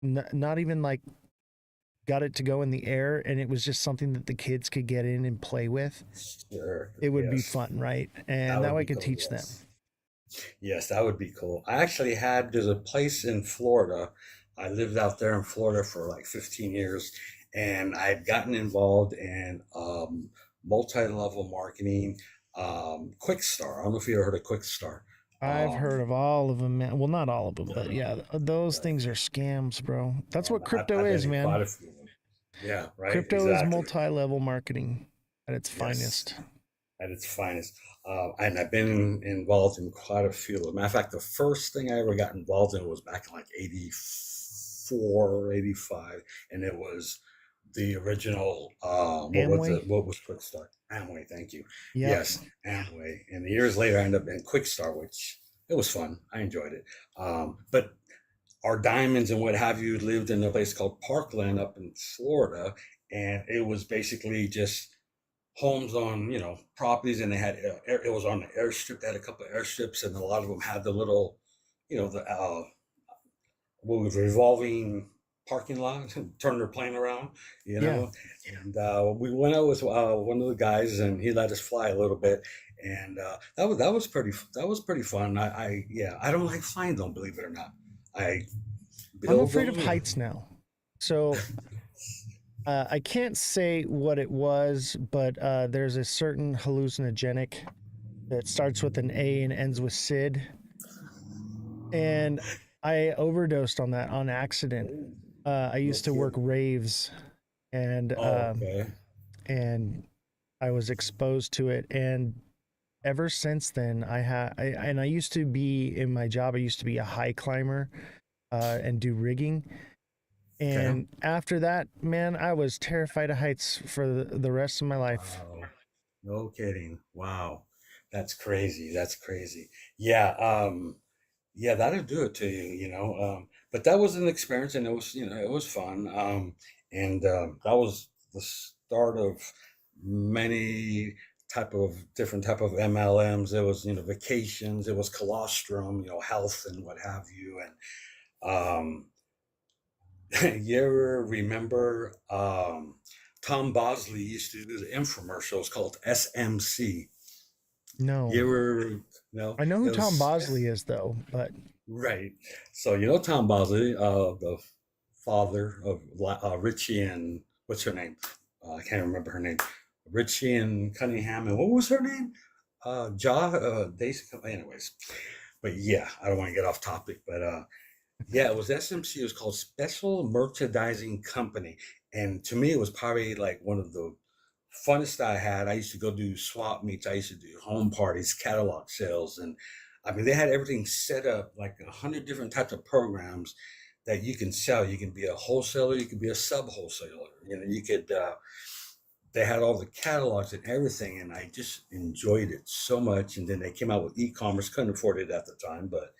not even like got it to go in the air and it was just something that the kids could get in and play with, Sure, it would be yes, fun, right? that And that would way I be could cool. teach them. Yes. Yes, that would be cool. There's a place in Florida. I lived out there in Florida for like 15 years, and I'd gotten involved in multi-level marketing, Quick Star. I don't know if you ever heard of Quick Star. I've heard Um, of all of them, man. Well, not all of them, but the, yeah, those right. things are scams, bro. That's what crypto I've been is, in quite man. a few of them. Yeah, right, Crypto is exactly. multi-level marketing at its Yes, finest. at its finest. And I've been involved in quite a few of them. Matter of fact, the first thing I ever got involved in was back in like 84, 85, and it was the original, Amway. what was Quick Start? Amway, thank you. Yep. Yes, Amway. And years later, I ended up in Quick Start, which it was fun. I enjoyed it. But our diamonds and what have you lived in a place called Parkland up in Florida, and it was basically just homes on properties, and they had it was on the airstrip. They had a couple of airstrips, and a lot of them had the little the what was revolving parking lot turn their plane around you Yeah. know and we went out with one of the guys, and he let us fly a little bit, and that was pretty fun. I yeah, I don't like flying, don't believe it or not. I I'm build afraid of them. heights now. So I can't say what it was, but there's a certain hallucinogenic that starts with an A and ends with Sid. And I overdosed on that on accident. Oh, I no used to work kidding. raves, and Oh, okay. and I was exposed to it. And ever since then, and I used to be in my job. I used to be a high climber and do rigging. Okay. And after that, man, I was terrified of heights for the rest of my life. Wow. No kidding. Wow. That's crazy. That's crazy. Yeah. Yeah, that'll do it to you. But that was an experience, and it was fun. And that was the start of many type of different type of MLMs. It was, vacations, it was colostrum, health and what have you. And you ever remember Tom Bosley used to do the infomercials called SMC. No, You ever no? I know who It Tom was Bosley is though, but right. So Tom Bosley, the father of Richie and what's her name? I can't remember her name. Richie and Cunningham, and what was her name? Daisy. Anyways, but yeah, I don't want to get off topic, but yeah, it was SMC. It was called Special Merchandising Company, and to me, it was probably like one of the funnest I had. I used to go do swap meets. I used to do home parties, catalog sales, and I mean, they had everything set up like 100 different types of programs that you can sell. You can be a wholesaler, you can be a sub wholesaler. You could. they had all the catalogs and everything, and I just enjoyed it so much. And then they came out with e-commerce, couldn't afford it at the time, but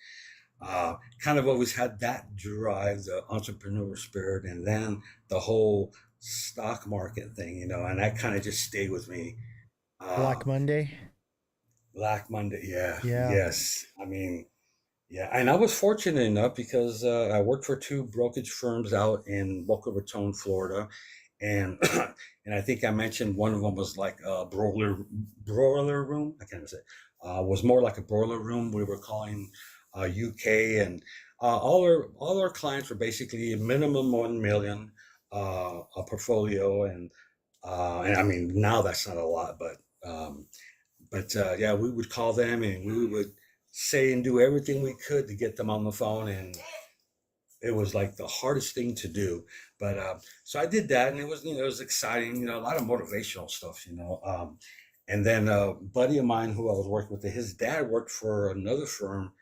kind of always had that drive, the entrepreneur spirit, and then the whole stock market thing, and that kind of just stayed with me. Black Uh, Monday. Black Monday, yeah, Yeah. yes. I mean, yeah, and I was fortunate enough because I worked for two brokerage firms out in Boca Raton, Florida, and and I think I mentioned one of them was like a broiler room. I can't even say was more like a broiler room. We were calling UK, and all our clients were basically a minimum 1 million a portfolio, and I mean now that's not a lot, but yeah, we would call them and we would say and do everything we could to get them on the phone, and it was like the hardest thing to do. But so I did that, and it was exciting. A lot of motivational stuff. And then a buddy of mine who I was working with, his dad worked for another firm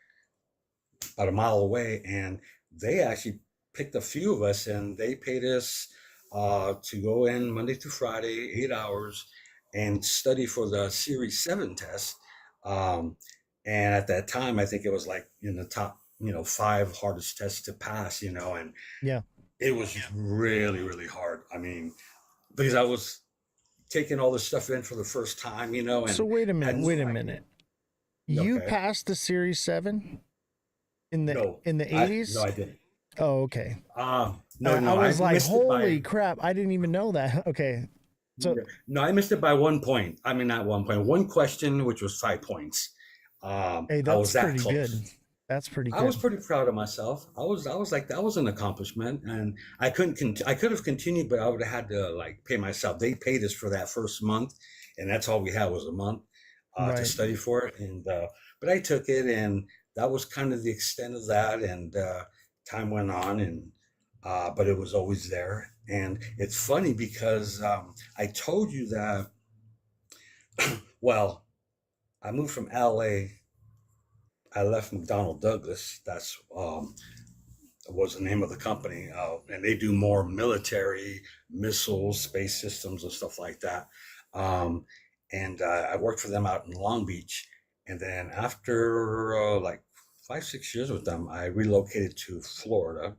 about a mile away, and they actually picked a few of us, and they paid us to go in Monday through Friday, 8 hours, and study for the Series 7 test. Um, and at that time, I think it was like in the top, five hardest tests to pass, and Yeah. it was really, really hard. I mean, because I was taking all this stuff in for the first time, So and wait a had minute. Wait no a idea. minute. You Okay. passed the Series 7 in the No, in the no, 80s? I didn't. Oh, okay. No, I no, I was like, missed it holy by crap! I didn't even know that. Okay. So, no, I missed it by 1 point. I mean, not 1 point. One question, which was 5 points. hey, I was that's that pretty good. close. That's pretty I was good. pretty proud of myself. I was like, that was an accomplishment, and I could have continued, but I would have had to like pay myself. They paid us for that first month, and that's all we had was a month to Right. study for it. And but I took it, and that was kind of the extent of that. And time went on, and but it was always there. And it's funny because I told you that. Well, I moved from LA. I left McDonnell Douglas. That's was the name of the company, and they do more military missiles, space systems, and stuff like that. Um, and I worked for them out in Long Beach, and then after like 5 6 years with them, I relocated to Florida,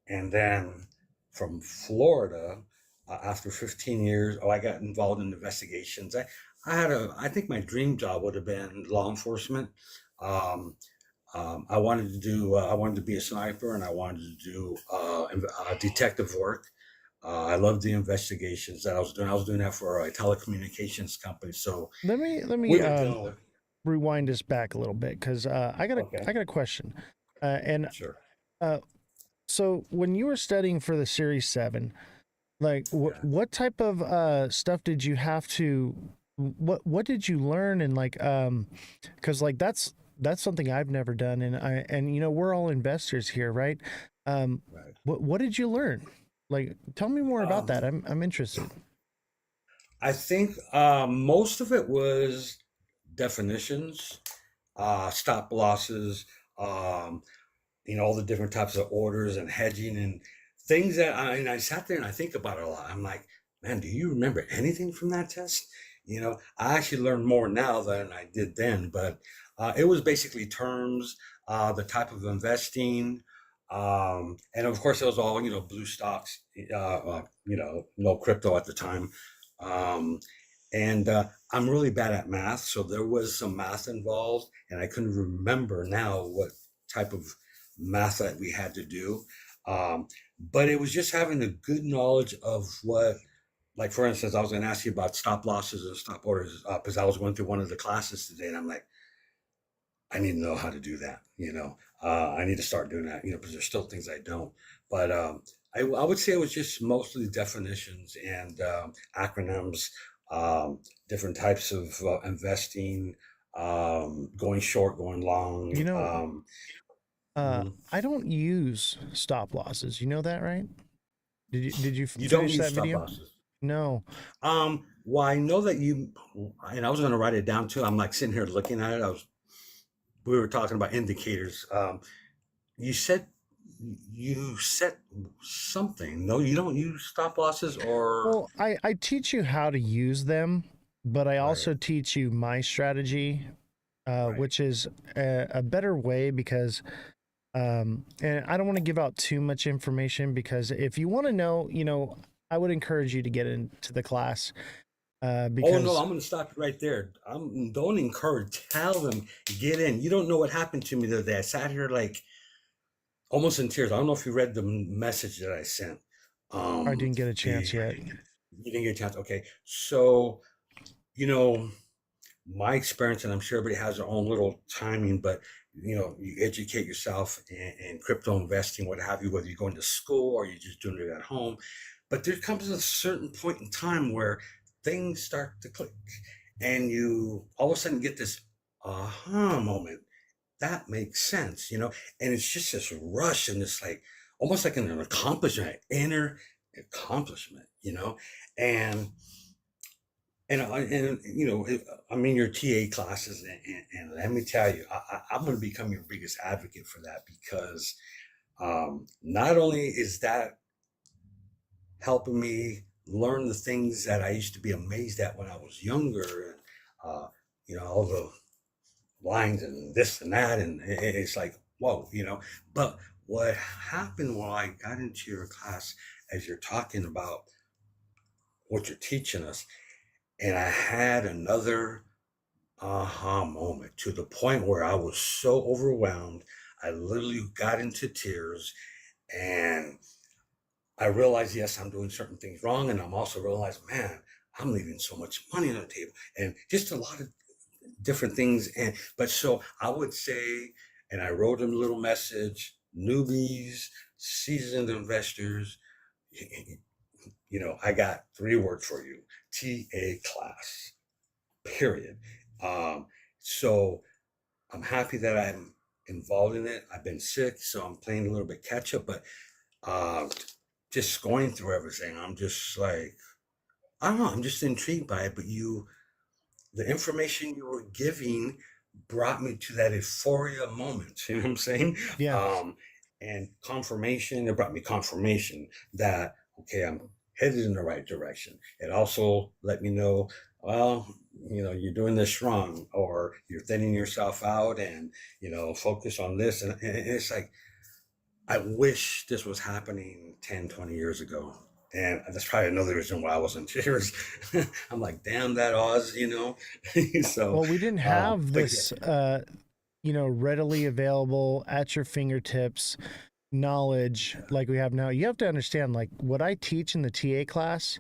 and then from Florida, after 15 years, I got involved in investigations. I think my dream job would have been law enforcement. Um, I wanted to be a sniper, and I wanted to do detective work. I loved the investigations that I was doing. I was doing that for a telecommunications company. So Let me we were dealing with. rewind this back a little bit because Okay, I got a question, and sure. uh, so when you were studying for the Series 7, like Yeah. what type of stuff did you have to what did you learn, and like because like that's something I've never done, and we're all investors here, right? Right. What did you learn? Like, tell me more about Um, that. I'm interested. I think most of it was definitions, stop losses, um, all the different types of orders and hedging and things that and I sat there and I think about it a lot. I'm like, man, do you remember anything from that test? I actually learned more now than I did then, but it was basically terms, the type of investing, and of course it was all blue stocks, no crypto at the time, um, and I'm really bad at math, so there was some math involved, and I couldn't remember now what type of math that we had to do. Um, but it was just having a good knowledge of what, like for instance, I was going to ask you about stop losses and stop orders because I was going through one of the classes today, and I'm like, I need to know how to do that. I need to start doing that. Because there's still things I don't. But I would say it was just mostly definitions and acronyms, um, different types of investing, going short, going long. You know, Mhm. I don't use stop losses. You know that, right? Did you You don't finish use that stop video? losses. No. Well, I know that and I was going to write it down too. I'm like sitting here looking at it. We were talking about indicators. You said you set something. No, you don't use stop losses or Well, I teach you how to use them, but I right, also teach you my strategy, right. which is a better way because, and I don't want to give out too much information because if you want to know, I would encourage you to get into the class Oh no, because I'm going to stop you right there. Don't encourage. Tell them get in. You don't know what happened to me the other day. I sat here like almost in tears. I don't know if you read the message that I sent. I didn't get a The chance yet. You didn't get a chance. Okay, so you know my experience, and I'm sure everybody has their own little timing, but you educate yourself in crypto investing, what have you, whether you're going to school or you're just doing it at home. But there comes a certain point in time where things start to click, and you all of a sudden get this aha moment. That makes sense, and it's just this rush and this like almost like an accomplishment, inner accomplishment, and I'm in your TA classes, and let me tell you, I'm going to become your biggest advocate for that because not only is that helping me learn the things that I used to be amazed at when I was younger, and all the lines and this and that, and it's like whoa, But what happened while I got into your class, as you're talking about what you're teaching us, and I had another aha moment to the point where I was so overwhelmed. I literally got into tears and I realized, yes, I'm doing certain things wrong. And I'm also realizing, man, I'm leaving so much money on the table and just a lot of different things. But so I would say, and I wrote him a little message, newbies, seasoned investors, I got 3 words for you: TA class, period. Um, so I'm happy that I'm involved in it. I've been sick, so I'm playing a little bit catch up, but uh, just going through everything, I'm just like, I don't know, I'm just intrigued by it. But the information you were giving brought me to that euphoria moment. You know what I'm saying? Yeah. Um, and confirmation, it brought me confirmation that, okay, I'm headed in the right direction. It also let me know, well, you're doing this wrong, or you're thinning yourself out, and, focus on this. And it's like, I wish this was happening 10, 20 years ago. And that's probably another reason why I was in tears. I'm like, damn that Oz, so, Well, we didn't have but yeah, this, readily available at your fingertips knowledge like we have now. You have to understand, like, what I teach in the TA class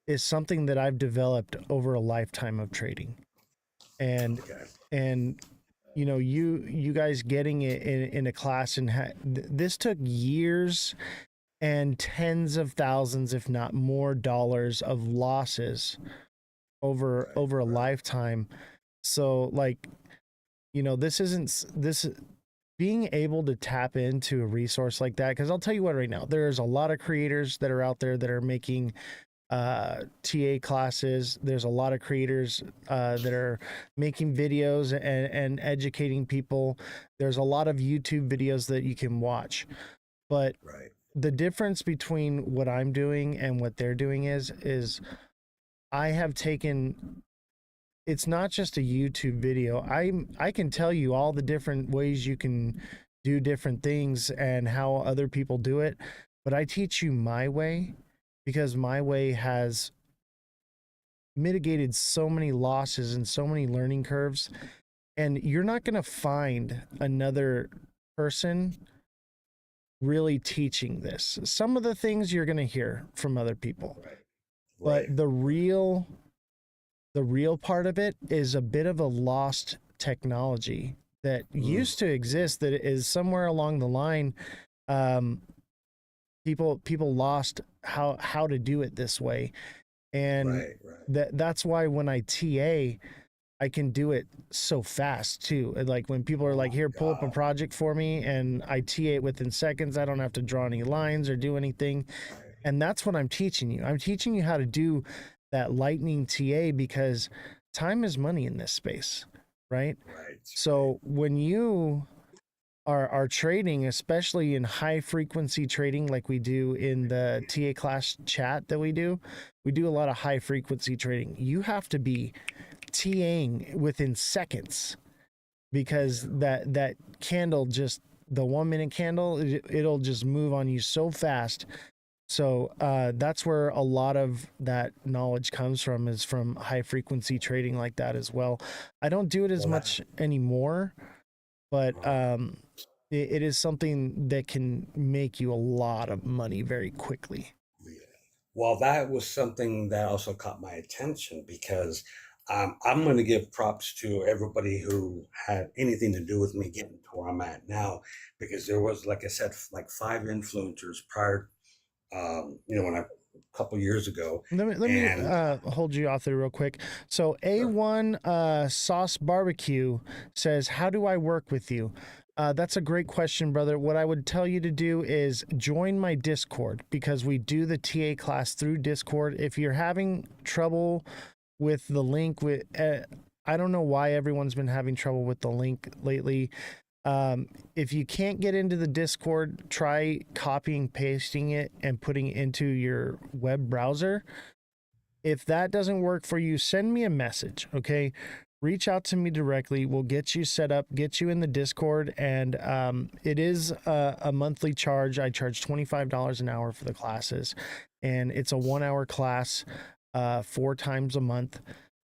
is something that I've developed over a lifetime of trading. And, okay, and, you guys getting it in a class and this took years and tens of thousands, if not more, dollars of losses right, over a right. lifetime. So, like, this isn't this being able to tap into a resource like that. Because I'll tell you what, right now, there's a lot of creators that are out there that are making TA classes. There's a lot of creators that are making videos and educating people. There's a lot of YouTube videos that you can watch. But Right. the difference between what I'm doing and what they're doing is I have taken, it's not just a YouTube video. I can tell you all the different ways you can do different things and how other people do it, but I teach you my way because my way has mitigated so many losses and so many learning curves, and you're not going to find another person really teaching this. Some of the things you're going to hear from other people, Right. but Right. the real part of it is a bit of a lost technology that Mm, used to exist that is somewhere along the line. um, people lost how to do it this way, and right. Right. that's why when I TA, I can do it so fast too. Like when people are Oh like, my here, pull up a God. project for me, and I TA it within seconds. I don't have to draw any lines or do anything. Right. And that's what I'm teaching you. I'm teaching you how to do that lightning TA because time is money in this space, right? Right. Right. So when you our trading, especially in high frequency trading, like we do in the TA class chat that we do a lot of high frequency trading. You have to be TAing within seconds because that candle just the 1 minute candle, it'll just move on you so fast. So that's where a lot of that knowledge comes from, is from high frequency trading like that as well. I don't do it as Well, that, much anymore, but uh, it is something that can make you a lot of money very quickly. yeah. Well, that was something that also caught my attention because I'm going to give props to everybody who had anything to do with me getting to where I'm at now, because there was, like I said, like five influencers prior, when I, a couple years ago, Let me and hold you off there real quick. So sure. A1 Sauce Barbecue says, "How do I work with you?" That's a great question, brother. What I would tell you to do is join my Discord, because we do the TA class through Discord. If you're having trouble with the link, I don't know why everyone's been having trouble with the link lately. If you can't get into the Discord, try copying, pasting it, and putting it into your web browser. If that doesn't work for you, send me a message, okay? Reach out to me directly. We'll get you set up, get you in the Discord, and it is a monthly charge. I charge $25 an hour for the classes, and it's a 1 hour class, 4 times a month.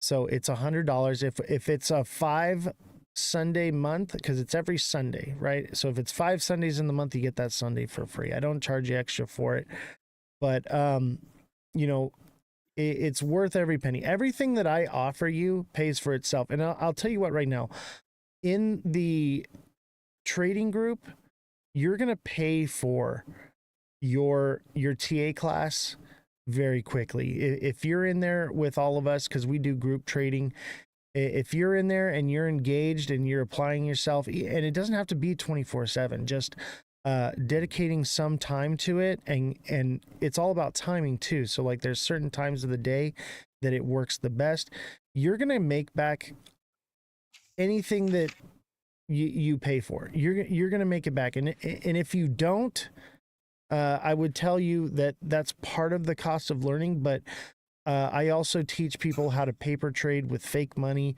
So it's $100. If it's a 5 Sunday month, because it's every Sunday, right? So if it's 5 Sundays in the month, you get that Sunday for free. I don't charge you extra for it, but you know, it's worth every penny. Everything that I offer you pays for itself. And I'll tell you what, right now, in the trading group, you're gonna pay for your TA class very quickly. If you're in there with all of us, because we do group trading, if you're in there and you're engaged and you're applying yourself, and it doesn't have to be 24/7, just dedicating some time to it, and it's all about timing too. So like there's certain times of the day that it works the best. You're gonna make back anything that you pay for. You're gonna make it back, and if you don't, I would tell you that that's part of the cost of learning, but I also teach people how to paper trade with fake money,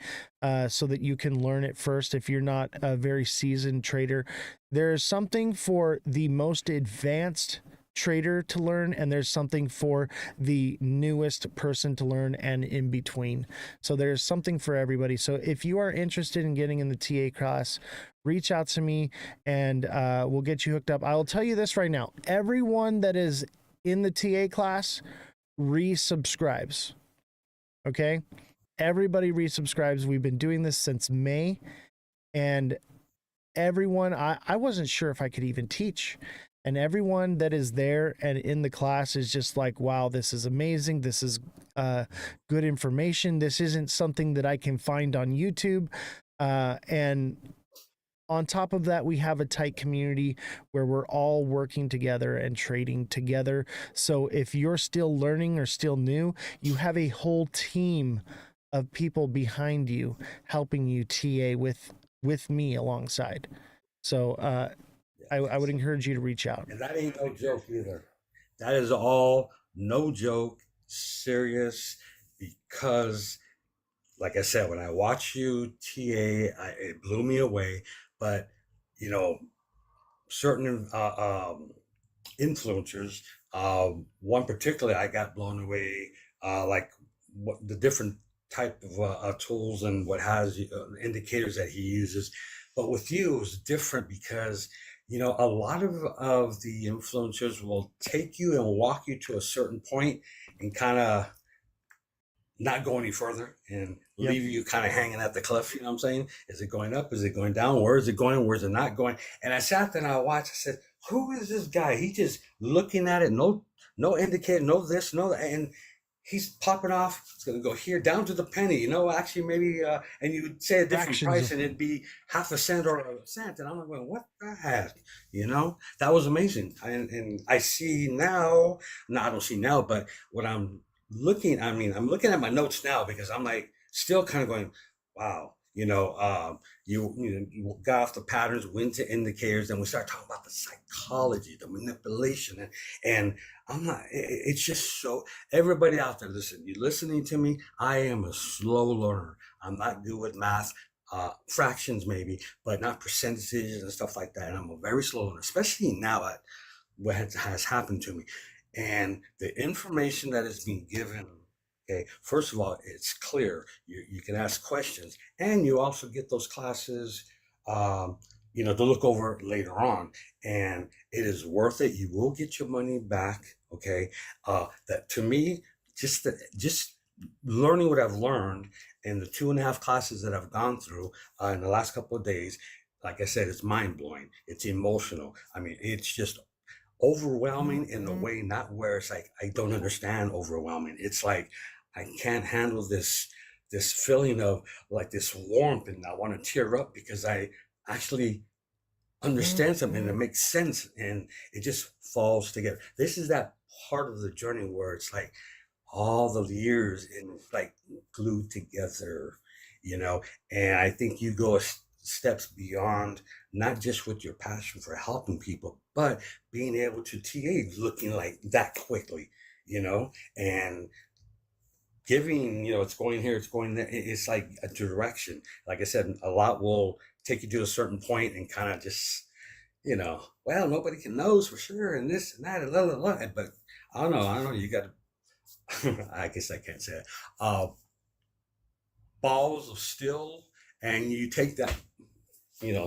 so that you can learn it first if you're not a very seasoned trader. There's something for the most advanced trader to learn, and there's something for the newest person to learn, and in between. So there's something for everybody. So if you are interested in getting in the TA class, reach out to me, and we'll get you hooked up. I will tell you this right now: everyone that is in the TA class resubscribes. Okay, everybody resubscribes. We've been doing this since May, and everyone, I wasn't sure if I could even teach, and everyone that is there and in the class is just like, wow, this is amazing, this is good information, this isn't something that I can find on YouTube. And on top of that, we have a tight community where we're all working together and trading together. So if you're still learning or still new, you have a whole team of people behind you helping you TA with me alongside. So I would encourage you to reach out. And that ain't no joke either. That is all no joke, serious, because, like I said, when I watch you it blew me away. But, you know, certain influencers, one particularly, I got blown away, like what the different type of tools and what has indicators that he uses. But with you, it was different because, a lot of the influencers will take you and walk you to a certain point and kind of not go any further and Yep. leave you kind of hanging at the cliff. You know what I'm saying? Is it going up? Is it going down? Where is it going? Where is it not going? And I sat there and I watched. I said, "Who is this guy? He just looking at it. No, no indicator. No this. No that." And he's popping off. It's going to go here down to the penny. Actually, maybe. And you would say a different Fractions price, of and it'd be half a cent or a cent. And I'm like, "Well, what the heck?" That was amazing. And I see now. No, I don't see now, but what I'm looking at my notes now because I'm like still kind of going, wow. You got off the patterns, went to indicators, and we start talking about the psychology, the manipulation, and I'm not. It's just so everybody out there, listen. You listening to me? I am a slow learner. I'm not good with math. Fractions maybe, but not percentages and stuff like that. And I'm a very slow learner, especially now at what has happened to me. And the information that is being given, okay, first of all, it's clear. You can ask questions, and you also get those classes, to look over later on. And it is worth it. You will get your money back, okay? That to me, just learning what I've learned in the 2.5 classes that I've gone through in the last couple of days, like I said, it's mind blowing. It's emotional. I mean, it's just overwhelming in the way, not where it's like I don't understand overwhelming. It's like I can't handle this feeling of like this warmth, and I want to tear up because I actually understand something that makes sense, and it just falls together. This is that part of the journey where it's like all the years and it's like glued together, you know. And I think you go steps beyond, not just with your passion for helping people, but being able to TA looking like that quickly, and giving, it's going here, it's going there. It's like a direction. Like I said, a lot will take you to a certain point and kind of just, well, nobody can knows for sure, and this and that, and blah, blah, blah. But I don't know. You got to, I guess I can't say it. Balls of steel, and you take that,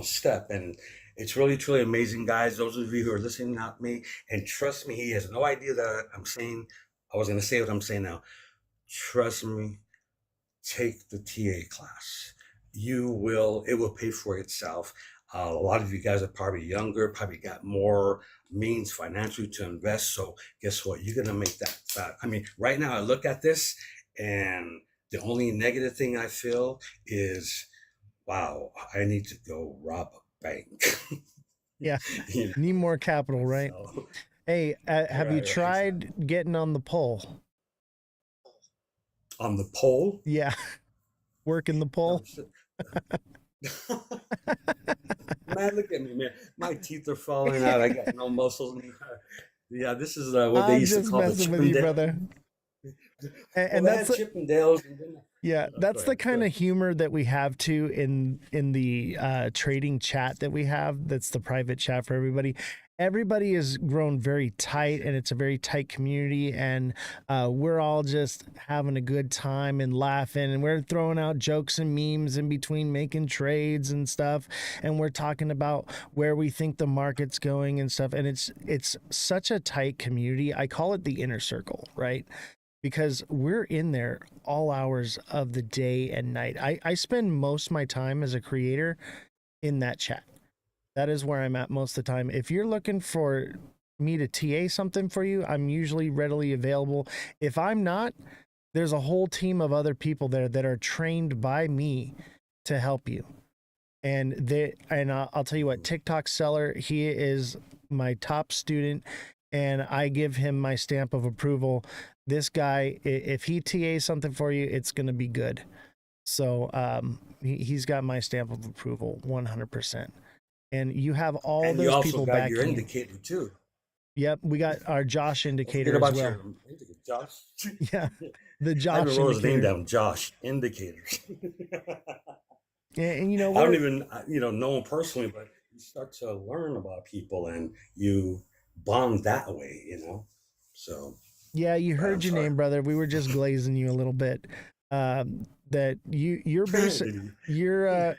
step. And it's really, truly amazing, guys. Those of you who are listening to me, and trust me, he has no idea that I'm saying, I was going to say what I'm saying now. Trust me, take the TA class. It will pay for itself. A lot of you guys are probably younger, probably got more means financially to invest. So guess what? You're going to make that back. I mean, right now I look at this, and the only negative thing I feel is, wow, I need to go rob a bank. Yeah. You know, Need more capital, right? so Hey, have you right. tried getting on the pole? On the pole, Yeah. Working the no pole? shit. Man, look at me, man. My teeth are falling out. I got no muscles. Yeah, this is what they I'm used to just call the messing with you, Chippendale. brother. Well, And they that's had Chippendales. And then, yeah, go that's the ahead, go kind ahead. of humor that we have too in the trading chat that we have. That's the private chat for everybody. Everybody has grown very tight, and it's a very tight community, and we're all just having a good time and laughing, and we're throwing out jokes and memes in between making trades and stuff, and we're talking about where we think the market's going and stuff, and it's such a tight community. I call it the inner circle, right? Because we're in there all hours of the day and night. I spend most of my time as a creator in that chat. That is where I'm at most of the time. If you're looking for me to TA something for you, I'm usually readily available. If I'm not, there's a whole team of other people there that are trained by me to help you. And I'll tell you what, TikTok seller, he is my top student, and I give him my stamp of approval. This guy, if he TAs something for you, it's going to be good. So he's got my stamp of approval 100%. And you have all And you those also people got your backing you. indicator too. Yep, we got our Josh Don't forget indicator as about well. your indicator, Josh. Yeah, the I even Josh wrote his name indicator. down, Josh Indicators. And you know, I don't we're even, know him personally, but you start to learn about people and you bond that way. So, yeah, you but I'm heard your sorry. name, brother. We were just glazing you a little bit. That you're basic, Did you? you're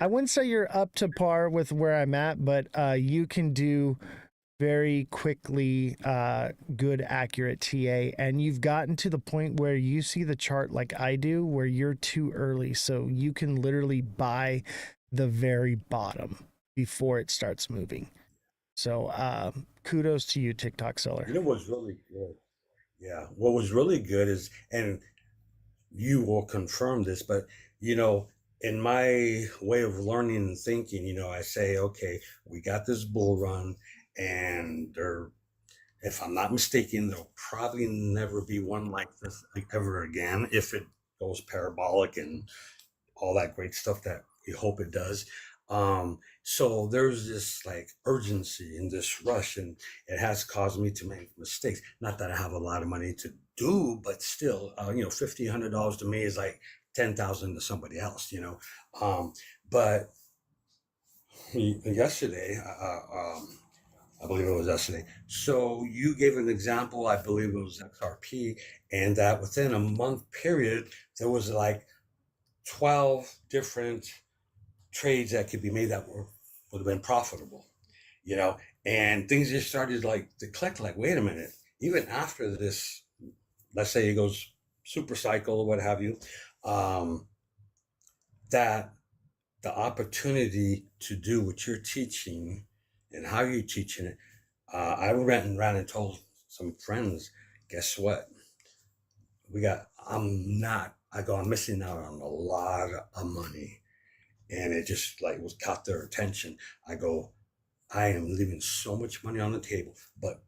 I wouldn't say you're up to par with where I'm at, but you can do very quickly good, accurate TA. And you've gotten to the point where you see the chart like I do, where you're too early. So you can literally buy the very bottom before it starts moving. So kudos to you, TikTok seller. You know what's really good? Yeah, what was really good is, and you will confirm this, but you know, in my way of learning and thinking, I say, okay, we got this bull run, and there, if I'm not mistaken, there'll probably never be one like this like, ever again if it goes parabolic and all that great stuff that we hope it does. So there's this like urgency and this rush, and it has caused me to make mistakes. Not that I have a lot of money to do, but still, $1,500 to me is like 10,000 to somebody else, But yesterday, I believe it was yesterday. So you gave an example, I believe it was XRP, and that within a month period, there was like 12 different trades that could be made that would have been profitable, you know, and things just started like to click, like, wait a minute, even after this, let's say it goes super cycle or what have you, um, that the opportunity to do what you're teaching and how you're teaching it. I went and ran and told some friends, guess what? I'm missing out on a lot of money. And it just like was caught their attention. I go, I am leaving so much money on the table. But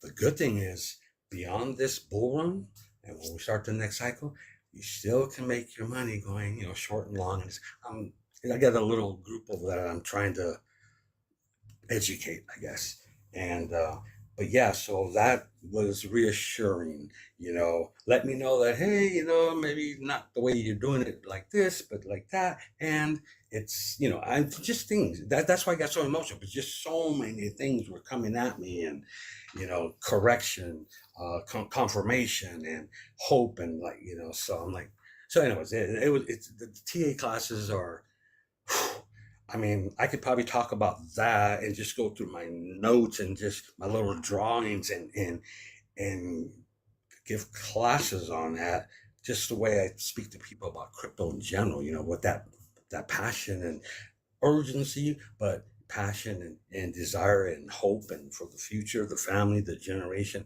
the good thing is, beyond this bull run, and when we start the next cycle, you still can make your money going, short and long. I got a little group over that I'm trying to educate, I guess. And but yeah, so that was reassuring, let me know that, hey, maybe not the way you're doing it like this, but like that. And it's, I just things that's why I got so emotional, because just so many things were coming at me, and correction, confirmation, and hope, and like, so I'm like, so anyways, it's the TA classes are, I mean, I could probably talk about that and just go through my notes and just my little drawings, and give classes on that, just the way I speak to people about crypto in general, with that passion and urgency, but passion and desire and hope, and for the future, the family, the generation.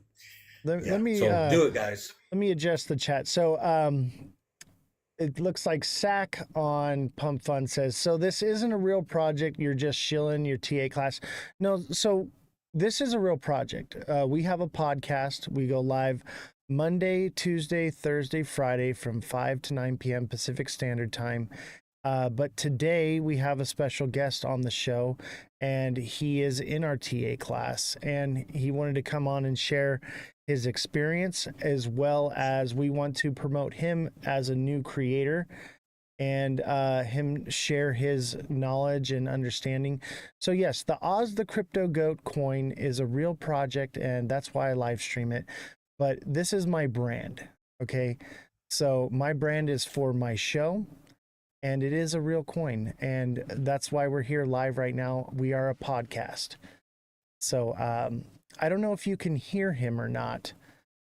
Let Yeah. me So do it, guys. let me adjust the chat. So it looks like Sack on Pump Fund says, so this isn't a real project. You're just shilling your TA class. No, so this is a real project. We have a podcast. We go live Monday, Tuesday, Thursday, Friday from 5 to 9 p.m. Pacific Standard Time. But today we have a special guest on the show, and he is in our TA class, and he wanted to come on and share his experience, as well as we want to promote him as a new creator, and him share his knowledge and understanding. So yes, the Ozthecryptogoat coin is a real project, and that's why I live stream it. But this is my brand, okay? So my brand is for my show, and it is a real coin, and that's why we're here live right now. We are a podcast. So I don't know if you can hear him or not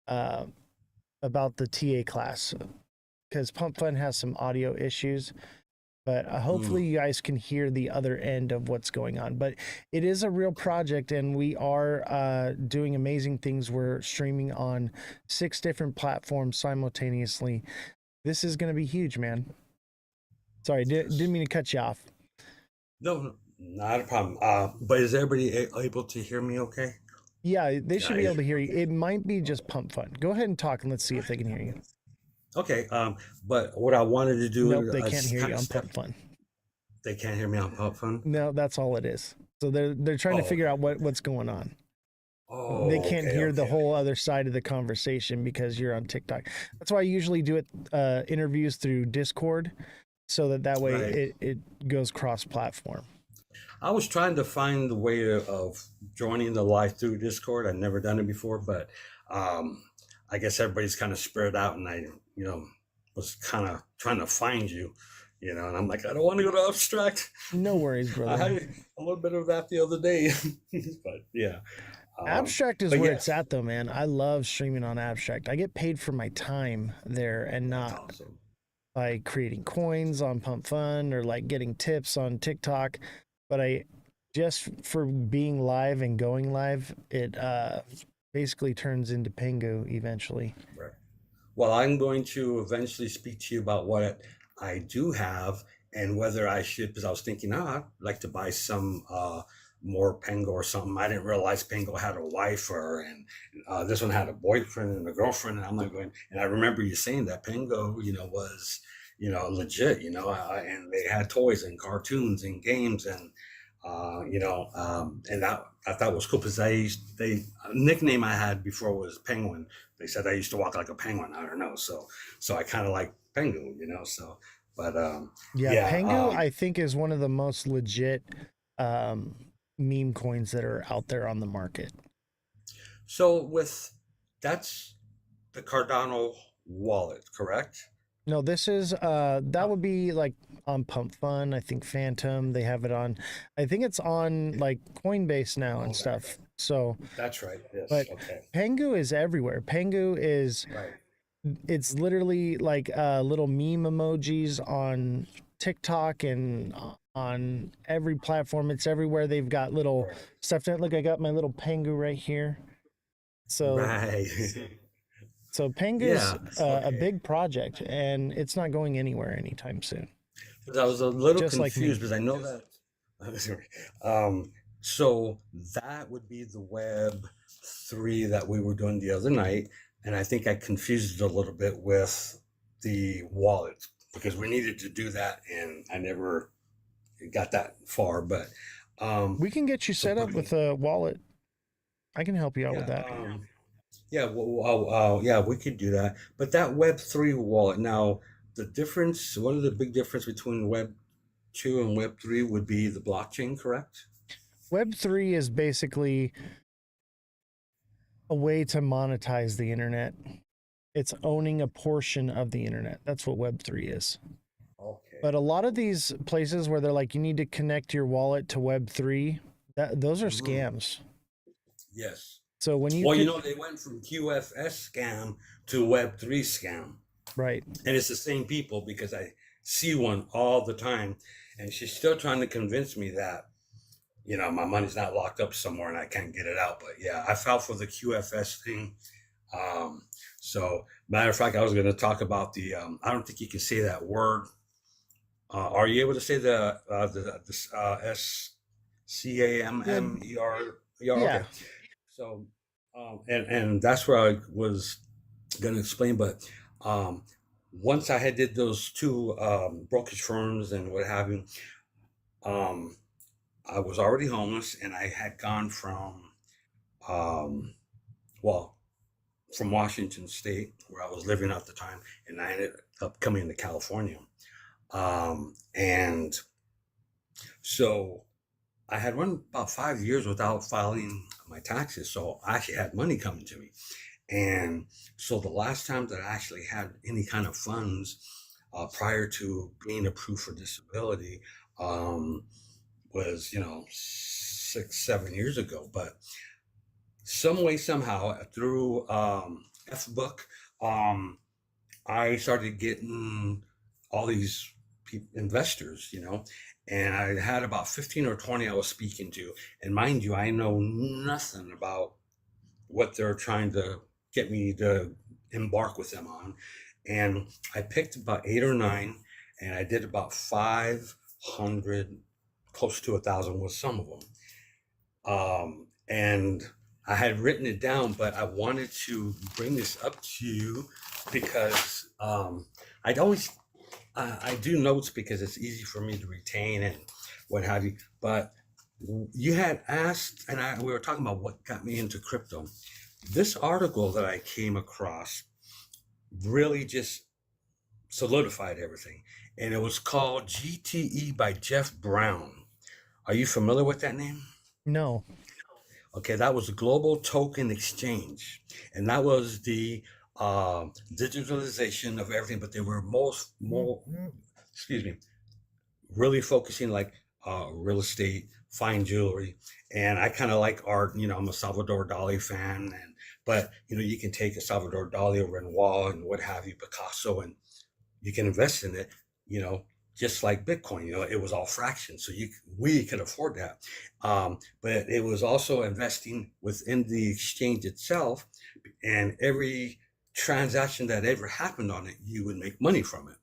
about the TA class, because Pump Fun has some audio issues, but hopefully you guys can hear the other end of what's going on. But it is a real project, and we are doing amazing things. We're streaming on 6 different platforms simultaneously. This is going to be huge, man. Sorry, didn't mean to cut you off. No, not a problem. But is everybody able to hear me okay? Yeah, they should be able to hear you. It might be just Pump Fun. Go ahead and talk, and let's see if they can hear you. Okay. But what I wanted to do... Nope, they can't hear you on Pump Fun. They can't hear me on Pump Fun? No, that's all it is. So they're trying to figure out what's going on. Oh, they can't hear the whole other side of the conversation because you're on TikTok. That's why I usually do it interviews through Discord, so that way Right. it goes cross-platform. I was trying to find the way of joining the live through Discord. I've never done it before, but I guess everybody's kind of spread out, and I, was kind of trying to find you, and I'm like, I don't want to go to Abstract. No worries, brother. I had a little bit of that the other day, but yeah. Abstract is where it's at, though, man. I love streaming on Abstract. I get paid for my time there, and not awesome. by creating coins on Pump Fun or like getting tips on TikTok. But I just for being live and going live, it basically turns into Pango eventually. Right. Well, I'm going to eventually speak to you about what I do have, and whether I should, because I was thinking, I'd like to buy some more Pango or something. I didn't realize Pango had a wife, and this one had a boyfriend and a girlfriend. And I'm like going, and I remember you saying that Pango, was, legit, and they had toys and cartoons and games and and that I thought was cool because they a nickname I had before was Penguin. They said I used to walk like a penguin. I don't know, so I kind of like Penguin, so but Yeah, yeah, Pengu, I think, is one of the most legit um, meme coins that are out there on the market. so with that's the Cardano wallet, correct? No, this is that would be like on Pump Fun. I think Phantom. They have it on. I think it's on like Coinbase now and Oh, stuff. So, that's right. Yes. but Okay. Pengu is everywhere. Pengu is Right. it's literally like little meme emojis on TikTok and on every platform. It's everywhere. They've got little Right. stuff. Look, I got my little Pengu right here. So Right. so Pengu's Yeah. a Okay. big project, and it's not going anywhere anytime soon. Because I was a little Just like confused me. because I know that. Sorry. So that would be the Web 3 that we were doing the other night, and I think I confused it a little bit with the wallet because we needed to do that, and I never got that far. But We can get you so set up with a wallet. I can help you out with yeah, that. yeah, yeah, we could do that. But that Web 3 wallet now, the difference, one of the big difference between Web 2 and Web 3 would be the blockchain, correct? Web3 is basically a way to monetize the internet. It's owning a portion of the internet. That's what Web3 is. Okay. But a lot of these places where they're like, you need to connect your wallet to Web3, those are Hmm. scams. Yes. So when you Well, could, they went from QFS scam to Web 3 scam. right. And it's the same people because I see one all the time. And she's still trying to convince me that, my money's not locked up somewhere and I can't get it out. But yeah, I fell for the QFS thing. Um, so, matter of fact, I was going to talk about I don't think you can say that word. Are you able to say the Yeah. SCAMMER? Yeah. Okay. So, and that's where I was going to explain. But um, once I had did those two brokerage firms and what have you, um, I was already homeless, and I had gone um, well, from Washington State, where I was living at the time, and I ended up coming to California. And so I had run about 5 years without filing my taxes, so I actually had money coming to me. And so the last time that I actually had any kind of funds prior to being approved for disability um, was, 6, 7 years ago. But some way, somehow, through F book, um, I started getting all these investors, and I had about 15 or 20 I was speaking to. And mind you, I know nothing about what they're trying to get me to embark with them on. And I picked about 8 or 9, and I did about 500, close to 1,000 with some of them. And I had written it down, but I wanted to bring this up to you because I'd always I do notes because it's easy for me to retain and what have you. But you had asked, and we were talking about what got me into crypto. This article that I came across really just solidified everything, and it was called GTE by Jeff Brown. Are you familiar with that name? No. Okay, that was the Global Token Exchange, and that was the digitalization of everything. But they were more, excuse me, really focusing like real estate, fine jewelry, and I kind of like art. I'm a Salvador Dali fan, and but you can take a Salvador Dali or Renoir and what have you, Picasso, and you can invest in it. You know, just like Bitcoin. It was all fractions, so we could afford that. But it was also investing within the exchange itself, and every transaction that ever happened on it, you would make money from it.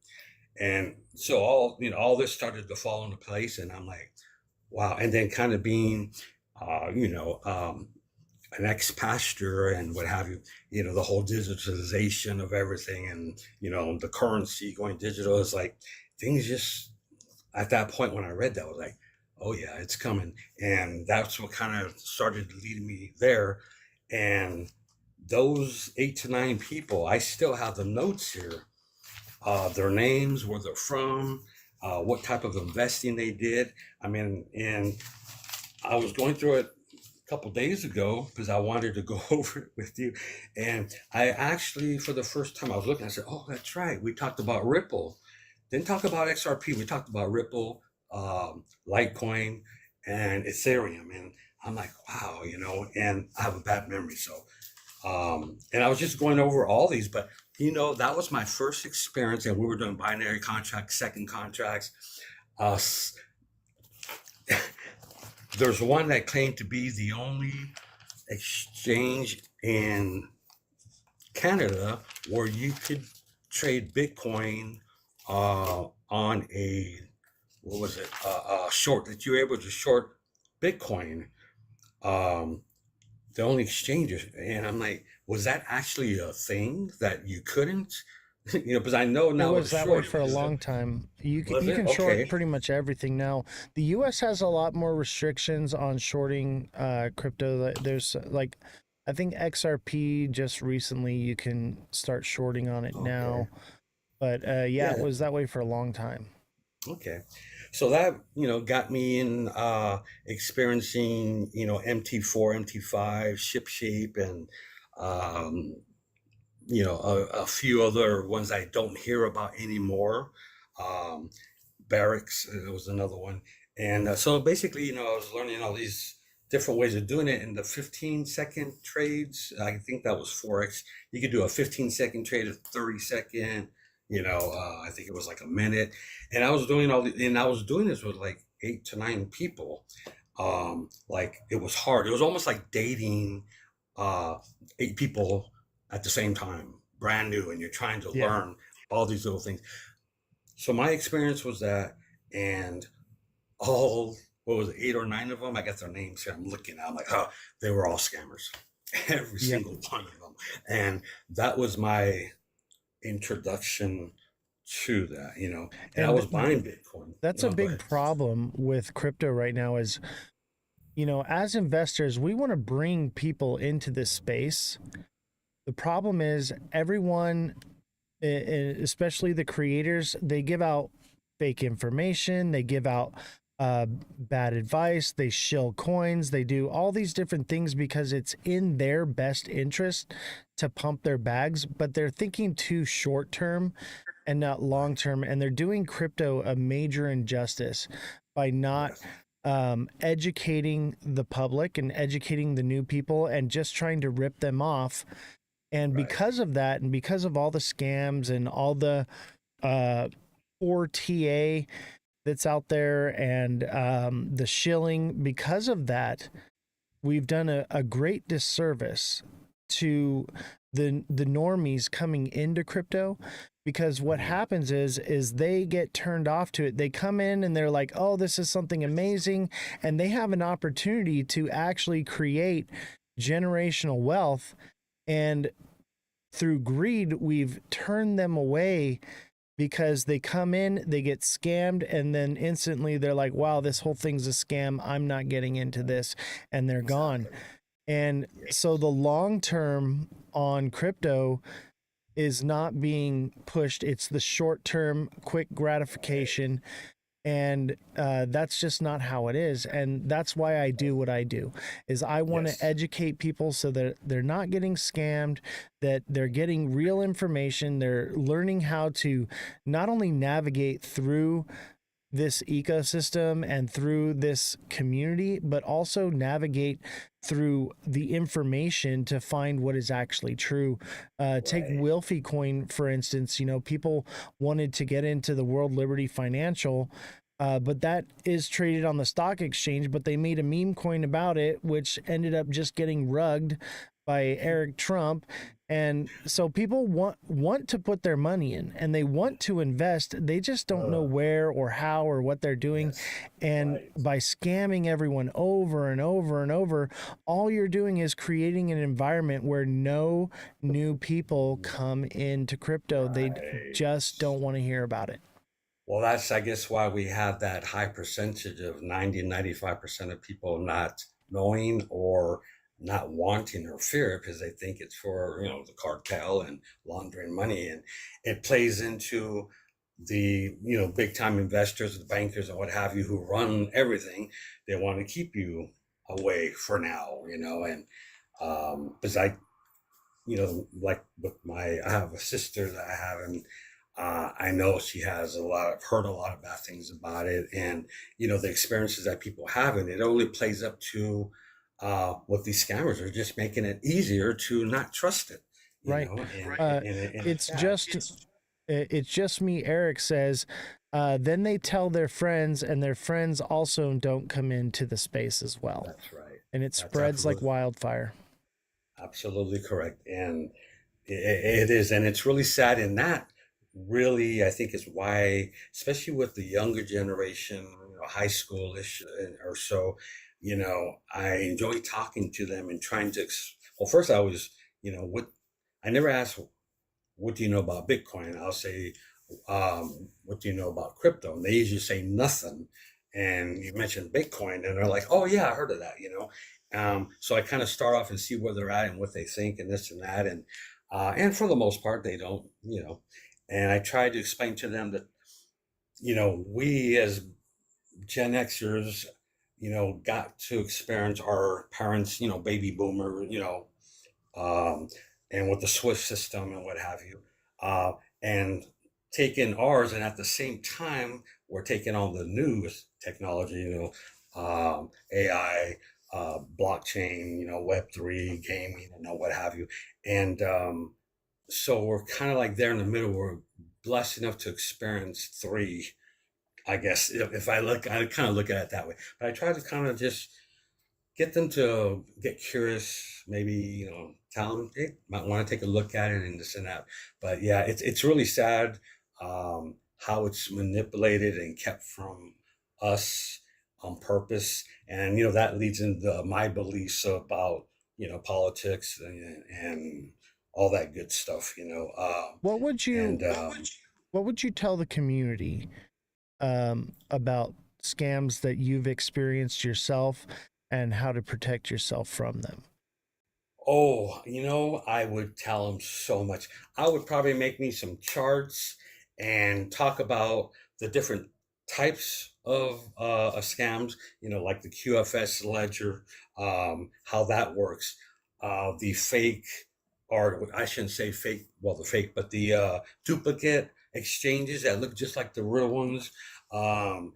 And so all this started to fall into place, and I'm like, wow. And then kind of being, uh, you know, um, an ex-pastor and what have you, the whole digitalization of everything, and the currency going digital is like things just at that point when I read that I was like, oh yeah, it's coming, and that's what kind of started leading me there. And those 8 to 9 people, I still have the notes here, their names, where they're from, what type of investing they did. I mean, and I was going through it a couple days ago because I wanted to go over it with you. And I actually, for the first time, I was looking, I said, oh, that's right. We talked about Ripple. Didn't talk about XRP. We talked about Ripple, Litecoin, and Ethereum. And I'm like, wow, and I have a bad memory. So, and I was just going over all these, but that was my first experience. And we were doing binary contracts, second contracts. Uh, there's one that claimed to be the only exchange in Canada where you could trade Bitcoin on a, what was it, short, that you were able to short Bitcoin. Um, the only exchanges, and I'm like, was that actually a thing that you couldn't? Because I know It now was it's that way short. for a long time. Was You it can short okay? pretty much everything now. The U.S. has a lot more restrictions on shorting crypto. There's like, I think XRP just recently you can start shorting on it Okay, now. But yeah, it yeah, was that way for a long time. okay. So that got me in experiencing MT4, MT5, ShipShape, and um, a few other ones I don't hear about anymore. Um, Barracks was another one. And so basically, I was learning all these different ways of doing it. In the 15-second trades, I think that was Forex. You could do a 15-second trade, a 30-second, I think it was like a minute. And I was doing this with like 8 to 9 people. Like it was hard. It was almost like dating 8 people at the same time, brand new, and you're trying to Yeah. learn all these little things. So my experience was that, and all, what was it, 8 or 9 of them? I got their names here. I'm looking at. I'm like, oh, they were all scammers, every Yep. single one of them. And that was my introduction to that, And I And was buying Bitcoin. that's a No, go big ahead. problem with crypto right now is, as investors, we want to bring people into this space. The problem is everyone, especially the creators, they give out fake information, they give out bad advice, they shill coins, they do all these different things because it's in their best interest to pump their bags, but they're thinking too short term and not long term, and they're doing crypto a major injustice by not Yes. educating the public and educating the new people and just trying to rip them off. And Right. because of that, and because of all the scams and all the uh, 4TA that's out there and the shilling, because of that, we've done a great disservice to the normies coming into crypto, because what Mhm. happens is they get turned off to it. They come in and they're like, oh, this is something amazing, and they have an opportunity to actually create generational wealth, and through greed we've turned them away because they come in, they get scammed, and then instantly they're like, wow, this whole thing's a scam, I'm not getting into this, and they're gone. Exactly. And so the long term on crypto is not being pushed. It's the short term quick gratification, and that's just not how it is. And that's why I do what I do, is I want to Yes. educate people so that they're not getting scammed, that they're getting real information, they're learning how to not only navigate through this ecosystem and through this community, but also navigate through the information to find what is actually true. Take Right. Wilfie Coin, for instance. People wanted to get into the World Liberty Financial, but that is traded on the stock exchange, but they made a meme coin about it, which ended up just getting rugged by Eric Trump. And so people want to put their money in and they want to invest. They just don't know where or how or what they're doing. Yes. And Right. by scamming everyone over and over and over, all you're doing is creating an environment where no new people come into crypto. They Right. just don't want to hear about it. Well, that's, I guess, why we have that high percentage of 95% of people not knowing or not wanting or fear because they think it's for, the cartel and laundering money. And it plays into the, big time investors, the bankers and what have you who run everything. They want to keep you away for now, and because like with I have a sister that I have, and I know she has I've heard a lot of bad things about it, and the experiences that people have, and it only plays up to what these scammers are just making it easier to not trust it, Right. and Uh, it's it's sad. just me, Eric says. Then they tell their friends, and their friends also don't come into the space as well. That's right. And it That's spreads like wildfire. absolutely correct, and it is, and it's really sad. And that really, I think, is why, especially with the younger generation, high schoolish or so, I enjoy talking to them and trying to. Well, first I was, what I never asked, what do you know about Bitcoin? I'll say, what do you know about crypto? And they usually say nothing. And you mentioned Bitcoin, and they're like, oh, yeah, I heard of that. So I kind of start off and see where they're at and what they think and this and that. And for the most part, they don't. And I try to explain to them that, we as Gen Xers, got to experience our parents, baby boomer, um, and with the Swift system and what have you, and taking ours, and at the same time, we're taking on the newest technology, AI, blockchain, Web3, gaming, and what have you, and so we're kind of like there in the middle. We're blessed enough to experience three, I guess. If I kind of look at it that way, but I try to kind of just get them to get curious, maybe, tell them, hey, might want to take a look at it and this and that. But yeah, it's really sad, how it's manipulated and kept from us on purpose. And, that leads into my beliefs about, politics and all that good stuff, What would and you what would you tell the community about scams that you've experienced yourself and how to protect yourself from them? Oh, I would tell them so much. I would probably make me some charts and talk about the different types of scams, like the QFS ledger, how that works, the fake, or I shouldn't say fake, well, the fake, but the duplicate exchanges that look just like the real ones, and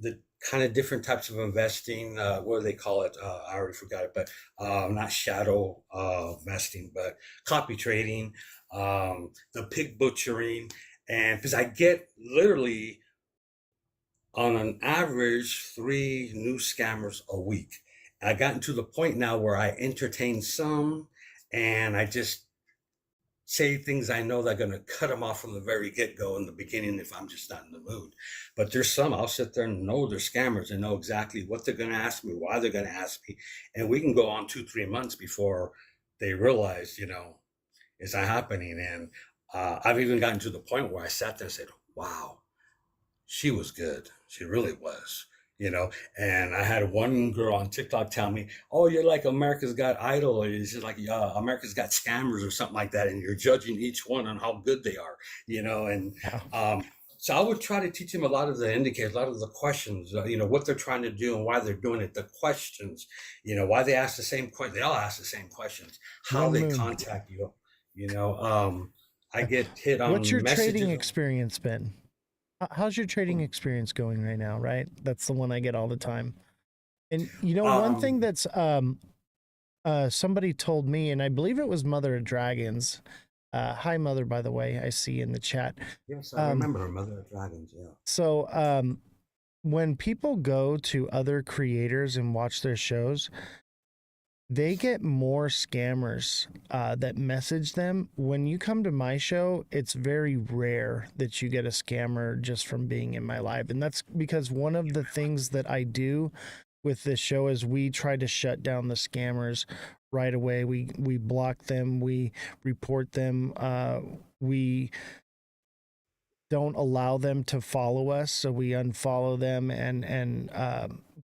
the kind of different types of investing. What do they call it? I already forgot it, but not shadow vesting, but copy trading, the pig butchering, and because I get literally on an average three new scammers a week. I gotten to the point now where I entertain some, and I just say things I know that are going to cut them off from the very get go in the beginning if I'm just not in the mood. But there's some I'll sit there and know they're scammers and know exactly what they're going to ask me, why they're going to ask me. And we can go on 2, 3 months before they realize, is that happening? And I've even gotten to the point where I sat there and said, wow, she was good. She really was. And I had one girl on TikTok tell me, "Oh, you're like America's Got Idol, or it's just like America's Got Scammers, or something like that, and you're judging each one on how good they are." And Yeah. so I would try to teach them a lot of the indicators, a lot of the questions, what they're trying to do and why they're doing it. The questions, why they ask the same question. They all ask the same questions. How One they moon. contact you. I get hit What's on your trading messages. experience been? How's your trading experience going right now, right? That's the one I get all the time. And one thing Um, that's somebody told me, and I believe it was Mother of Dragons. Hi, Mother, by the way, I see in the chat. yes, I Um, remember her, Mother of Dragons. Yeah. so when people go to other creators and watch their shows, they get more scammers that message them. When you come to my show, it's very rare that you get a scammer just from being in my live. And that's because one of the things that I do with this show is we try to shut down the scammers right away. We block them, we report them, we don't allow them to follow us, so we unfollow them and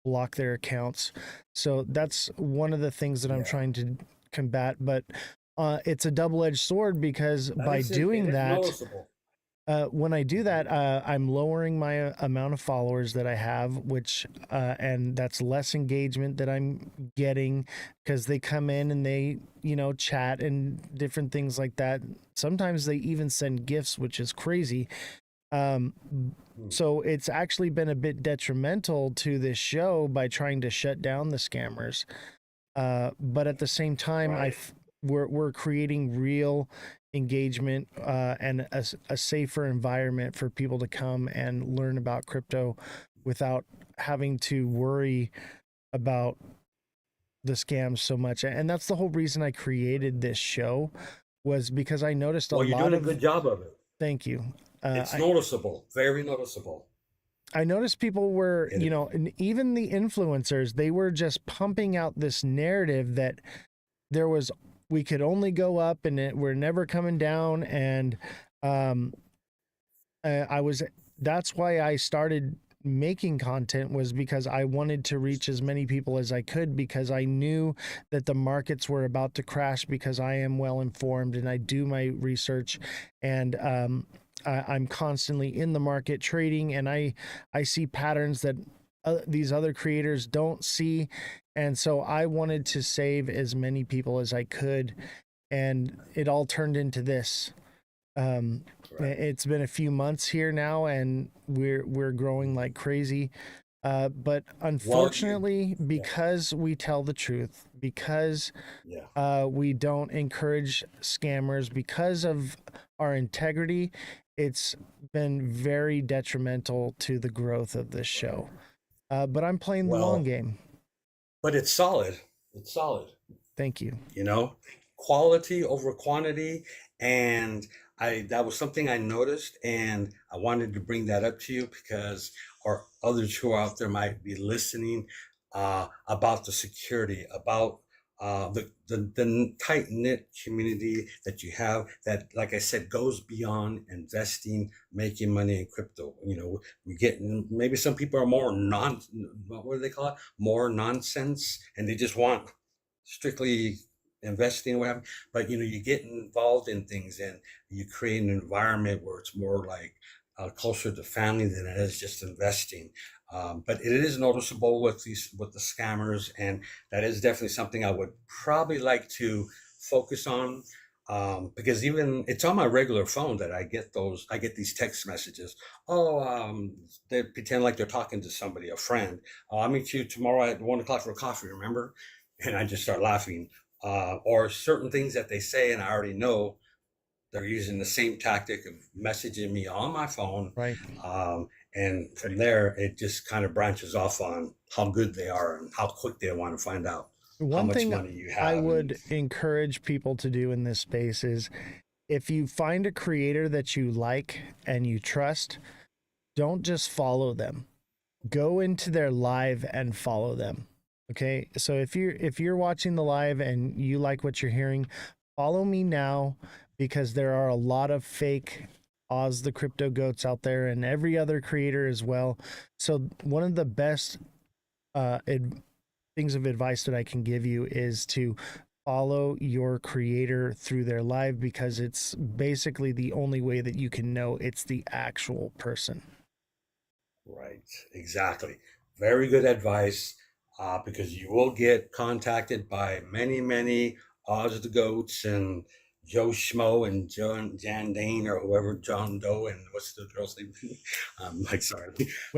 block their accounts. So that's one of the things that I'm Yeah, trying to combat. But it's a double-edged sword because that by is it. It doing is that, noticeable. when I do that, I'm lowering my amount of followers that I have, which and that's less engagement that I'm getting because they come in and they, chat and different things like that. Sometimes they even send gifts, which is crazy. Um, Hmm. so it's actually been a bit detrimental to this show by trying to shut down the scammers. But at the same time, Right. we're creating real engagement and a safer environment for people to come and learn about crypto without having to worry about the scams so much. And that's the whole reason I created this show was because I noticed a Well, you're lot doing a of good job of it. thank you. It's I noticeable, very noticeable. I noticed people were, And it, and even the influencers, they were just pumping out this narrative that there was, we could only go up and we're never coming down. And um, I was, that's why I started making content was because I wanted to reach as many people as I could because I knew that the markets were about to crash because I am well informed and I do my research and I'm constantly in the market trading and I see patterns that these other creators don't see, and so I wanted to save as many people as I could, and it all turned into this. Um, right. it's been a few months here now, and we're growing like crazy. But Well, you, unfortunately, yeah, because we tell the truth, because yeah. we don't encourage scammers, because of our integrity, it's been very detrimental to the growth of this show. But I'm playing the long Well, game. but it's solid. It's solid. Thank you. You know, quality over quantity. And that was something I noticed, and I wanted to bring that up to you because, or others who are out there might be listening, about the security, about the tight knit community that you have that, like I said, goes beyond investing, making money in crypto. You know, we get, maybe some people are more what do they call it? More nonsense, and they just want strictly investing or whatever. But you get involved in things and you create an environment where it's more like closer to family than it is just investing. But it is noticeable with the scammers, and that is definitely something I would probably like to focus on. Because even it's on my regular phone that I get these text messages. Oh, they pretend like they're talking to somebody, a friend. Oh, I'll meet you tomorrow at 1 o'clock for coffee, remember? And I just start laughing. Or certain things that they say, and I already know they're using the same tactic of messaging me on my phone. Right. And from there, it just kind of branches off on how good they are and how quick they want to find out how One much thing money you I have. And would encourage people to do in this space is if you find a creator that you like and you trust, don't just follow them. Go into their live and follow them. Okay? So if you're watching the live and you like what you're hearing, follow me now because there are a lot of fake Oz the crypto goats out there and every other creator as well. So one of the best uh, things of advice that I can give you is to follow your creator through their live because it's basically the only way that you can know it's the actual person. right, exactly. Very good advice, because you will get contacted by many, many Oz the Goats and Joe Schmo and Jan Dane or whoever, John Doe, and what's the girl's name? Like, sorry.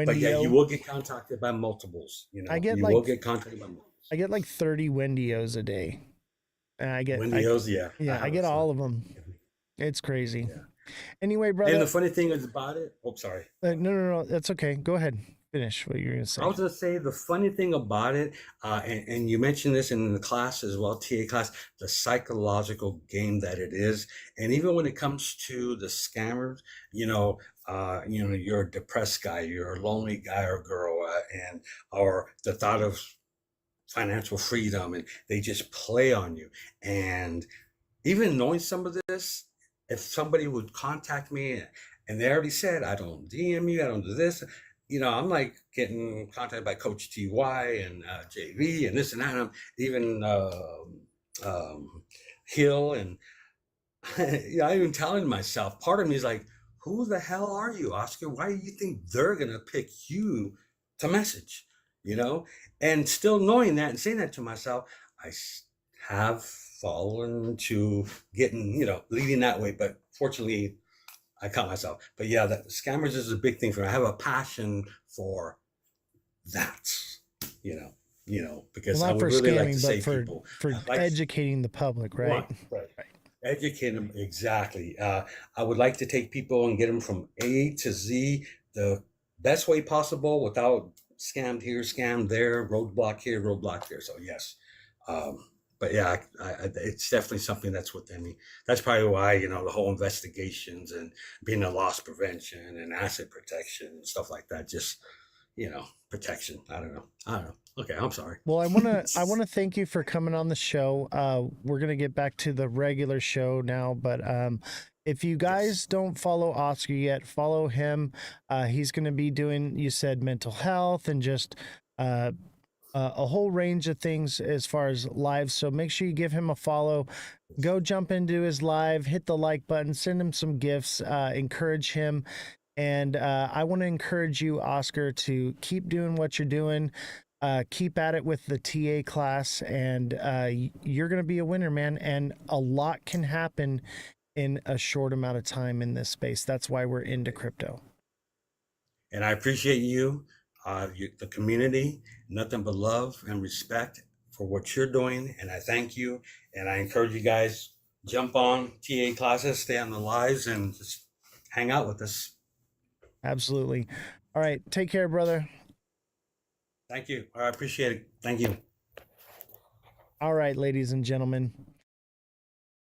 But yeah, you Wendy-O. will get contacted by multiples. I get You will like get contacted by multiples. I get like 30 Wendy-Os a day. And Wendy O's, yeah, I yeah, I have a get son. all of them. It's crazy. Yeah. Anyway, And the brother, funny thing is about it, oh, sorry. no, no, no, that's okay. Go ahead. finish what you're gonna I say. was going to say the funny thing about it, and you mentioned this in the class as well, TA class, the psychological game that it is, and even when it comes to the scammers, you're a depressed guy, you're a lonely guy or girl, and or the thought of financial freedom, and they just play on you. And even knowing some of this, if somebody would contact me and they already said, I don't DM you, I don't do this, I'm like getting contacted by Coach TY and JV and this and that, and even Hill. And I'm even telling myself, part of me is like, who the hell are you, Oscar? Why do you think they're going to pick you to message? You know? And still knowing that and saying that to myself, I have fallen to getting, leading that way. But fortunately, I caught myself. But yeah, the scammers is a big thing for me. I have a passion for that, you know, Well, because I not would for really like to scamming, but save people. for Like, educating the public, right? right. Right. Educate them exactly. I would like to take people and get them from A to Z the best way possible without scammed here, scammed there, roadblock here, roadblock there. So yes, um, but yeah, it's definitely something that's within me. That's probably why the whole investigations and being a loss prevention and asset protection and stuff like that. Just protection. I don't know. Okay, I'm sorry. Well, I wanna thank you for coming on the show. We're gonna get back to the regular show now, but if you Yes. guys don't follow Oscar yet, follow him. He's gonna be doing, you said, mental health and just uh, a whole range of things as far as lives. So make sure you give him a follow. Go jump into his live, hit the like button, send him some gifts, encourage him. And I want to encourage you, Oscar, to keep doing what you're doing. Keep at it with the TA class, and you're going to be a winner, man. And a lot can happen in a short amount of time in this space. That's why we're into crypto. And I appreciate you, the community, nothing but love and respect for what you're doing. And I thank you. And I encourage you guys, jump on TA classes, stay on the lives, and just hang out with us. Absolutely. All right. Take care, brother. Thank you. I appreciate it. Thank you. All right, ladies and gentlemen.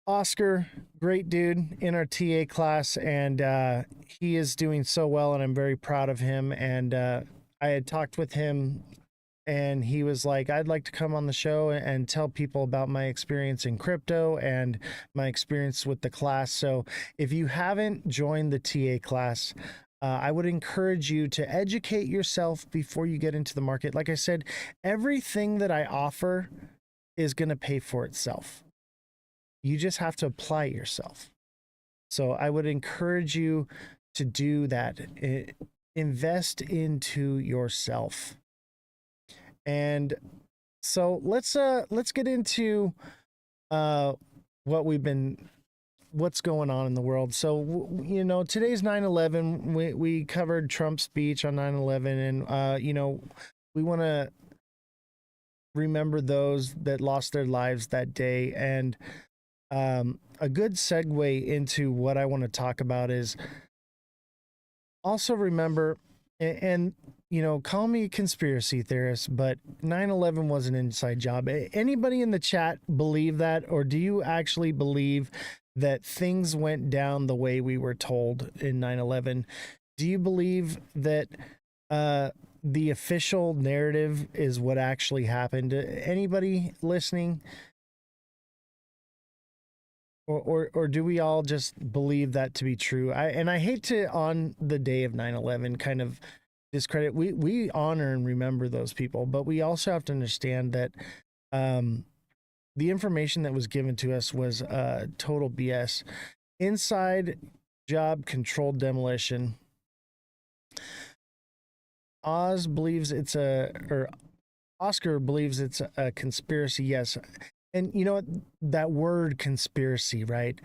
Oscar, great dude in our TA class, and he is doing so well, and I'm very proud of him. And I had talked with him, and he was like, I'd like to come on the show and tell people about my experience in crypto and my experience with the class. So if you haven't joined the TA class, I would encourage you to educate yourself before you get into the market. Like I said, everything that I offer is going to pay for itself. You just have to apply yourself. So I would encourage you to do that. Invest into yourself. And so let's get into what's going on in the world. So today's 9/11. We covered Trump's speech on 9/11, and we want to remember those that lost their lives that day. And a good segue into what I want to talk about is also remember, and call me a conspiracy theorist, but 9/11 was an inside job. Anybody in the chat believe that, or do you actually believe that things went down the way we were told in 9/11? Do you believe that the official narrative is what actually happened? Anybody listening? Or do we all just believe that to be true? I hate to, on the day of 9/11, kind of discredit. We honor and remember those people, but we also have to understand that the information that was given to us was total BS. Inside job, controlled demolition. Oscar believes it's a conspiracy. Yes. And you know what? That word conspiracy, right?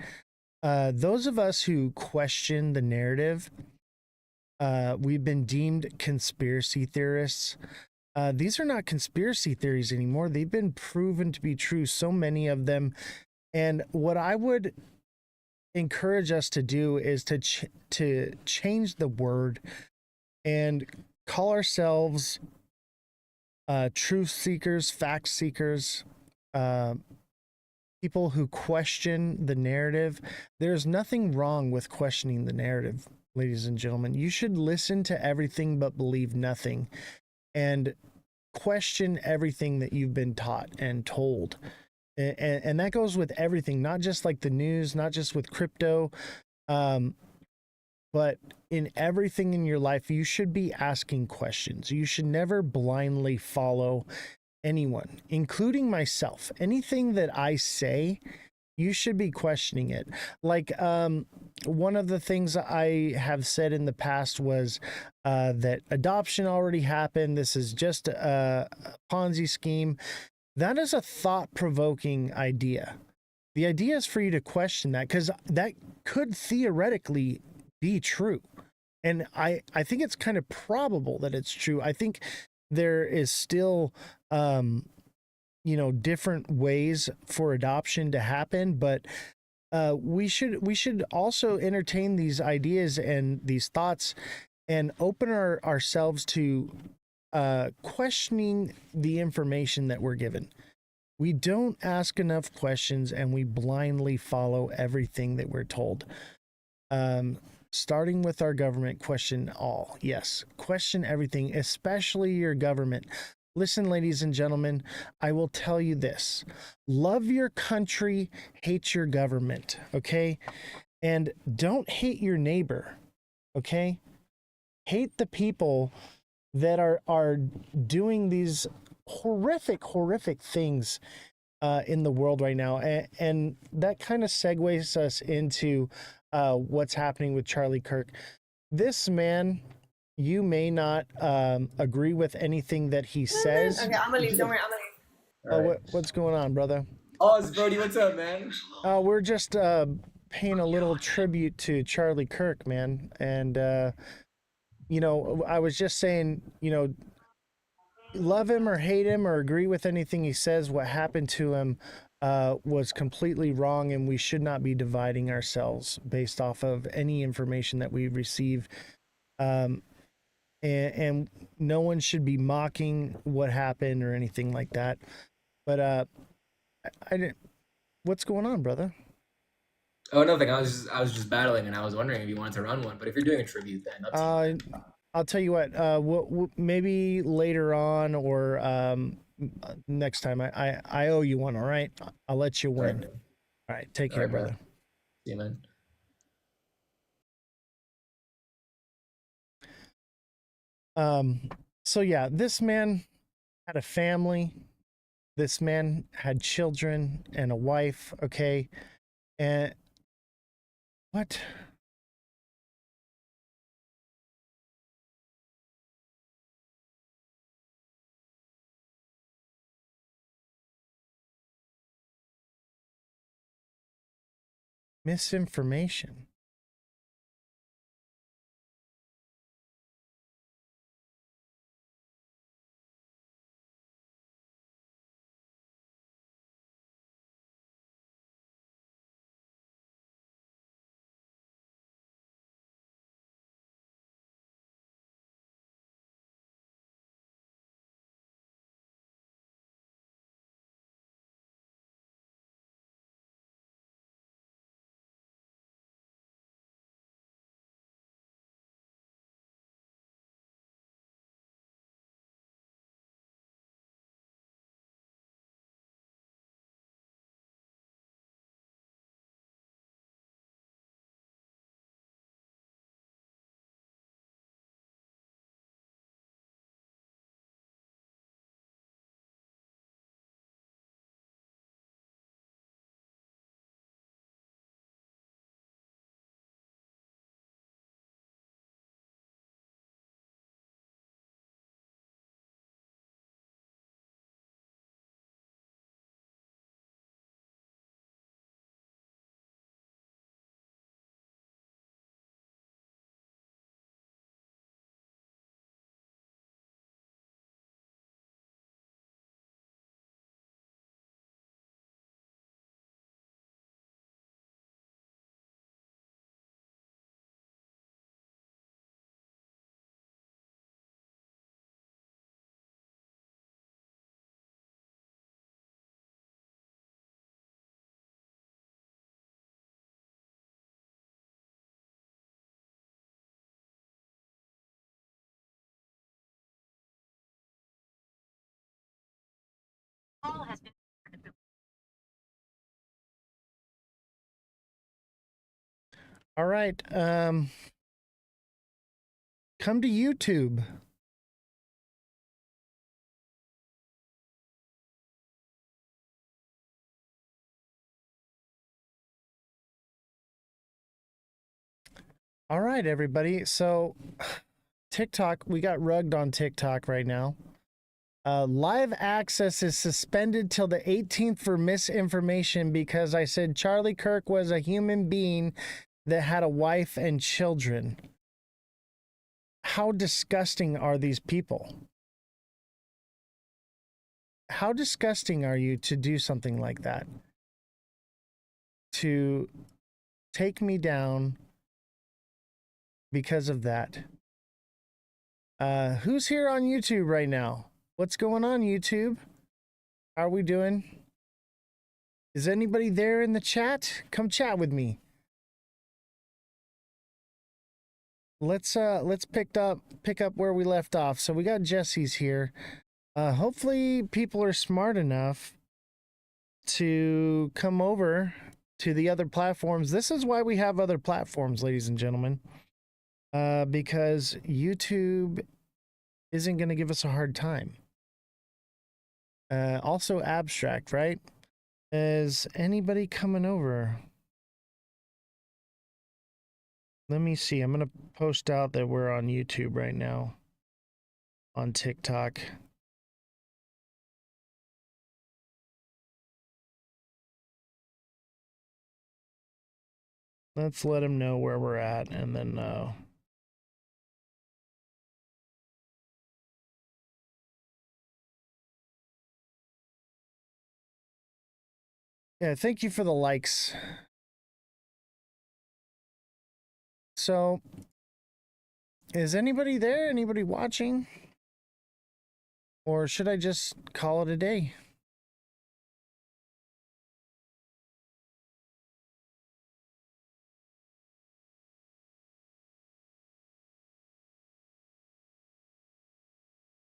Those of us who question the narrative, we've been deemed conspiracy theorists. These are not conspiracy theories anymore. They've been proven to be true, so many of them. And what I would encourage us to do is to change the word and call ourselves truth seekers, fact seekers, uh, people who question the narrative. There's nothing wrong with questioning the narrative, ladies and gentlemen. You should listen to everything but believe nothing, and question everything that you've been taught and told. And that goes with everything, not just like the news, not just with crypto, um, but in everything in your life. You should be asking questions. You should never blindly follow anyone, including myself. Anything that I say, you should be questioning it. Like, one of the things I have said in the past was that adoption already happened. This is just a Ponzi scheme. That is a thought-provoking idea. The idea is for you to question that, because that could theoretically be true. And I think it's kind of probable that it's true. I think there is still, different ways for adoption to happen, but we should also entertain these ideas and these thoughts and open ourselves to questioning the information that we're given. We don't ask enough questions, and we blindly follow everything that we're told. Starting with our government, question all. Yes, question everything, especially your government. Listen, ladies and gentlemen, I will tell you this. Love your country, hate your government, okay? And don't hate your neighbor, okay? Hate the people that are doing these horrific things in the world right now. And that kind of segues us into what's happening with Charlie Kirk. This man, you may not agree with anything that he says. Okay, I'm gonna leave. Don't worry, I'm gonna leave. Right. What's going on, brother? Oz, Brody, what's up, man? We're just paying a little tribute to Charlie Kirk, man. And, I was just saying, love him or hate him or agree with anything he says, what happened to him was completely wrong, and we should not be dividing ourselves based off of any information that we receive. And no one should be mocking what happened or anything like that. But I didn't. What's going on, brother? Oh, nothing. I was just battling, and I was wondering if you wanted to run one. But if you're doing a tribute, then up to you. I'll tell you what. Maybe later on or next time. I owe you one. All right. I'll let you win. All right. Take care, brother. See you, man. So yeah, this man had a family. This man had children and a wife. Okay. And what? Misinformation. All right. Come to YouTube. All right, everybody. So TikTok, we got rugged on TikTok right now. Live access is suspended till the 18th for misinformation because I said Charlie Kirk was a human being that had a wife and children. How disgusting are these people? How disgusting are you to do something like that? To take me down because of that. Who's here on YouTube right now? What's going on, YouTube? How are we doing? Is anybody there in the chat? Come chat with me. Let's pick up where we left off. So we got Jesse's here. Hopefully people are smart enough to come over to the other platforms. This is why we have other platforms, ladies and gentlemen. Because YouTube isn't going to give us a hard time. Also abstract, right? Is anybody coming over? Let me see. I'm going to post out that we're on YouTube right now. On TikTok. Let's let them know where we're at, and then yeah, thank you for the likes. So, is anybody there? Anybody watching? Or should I just call it a day?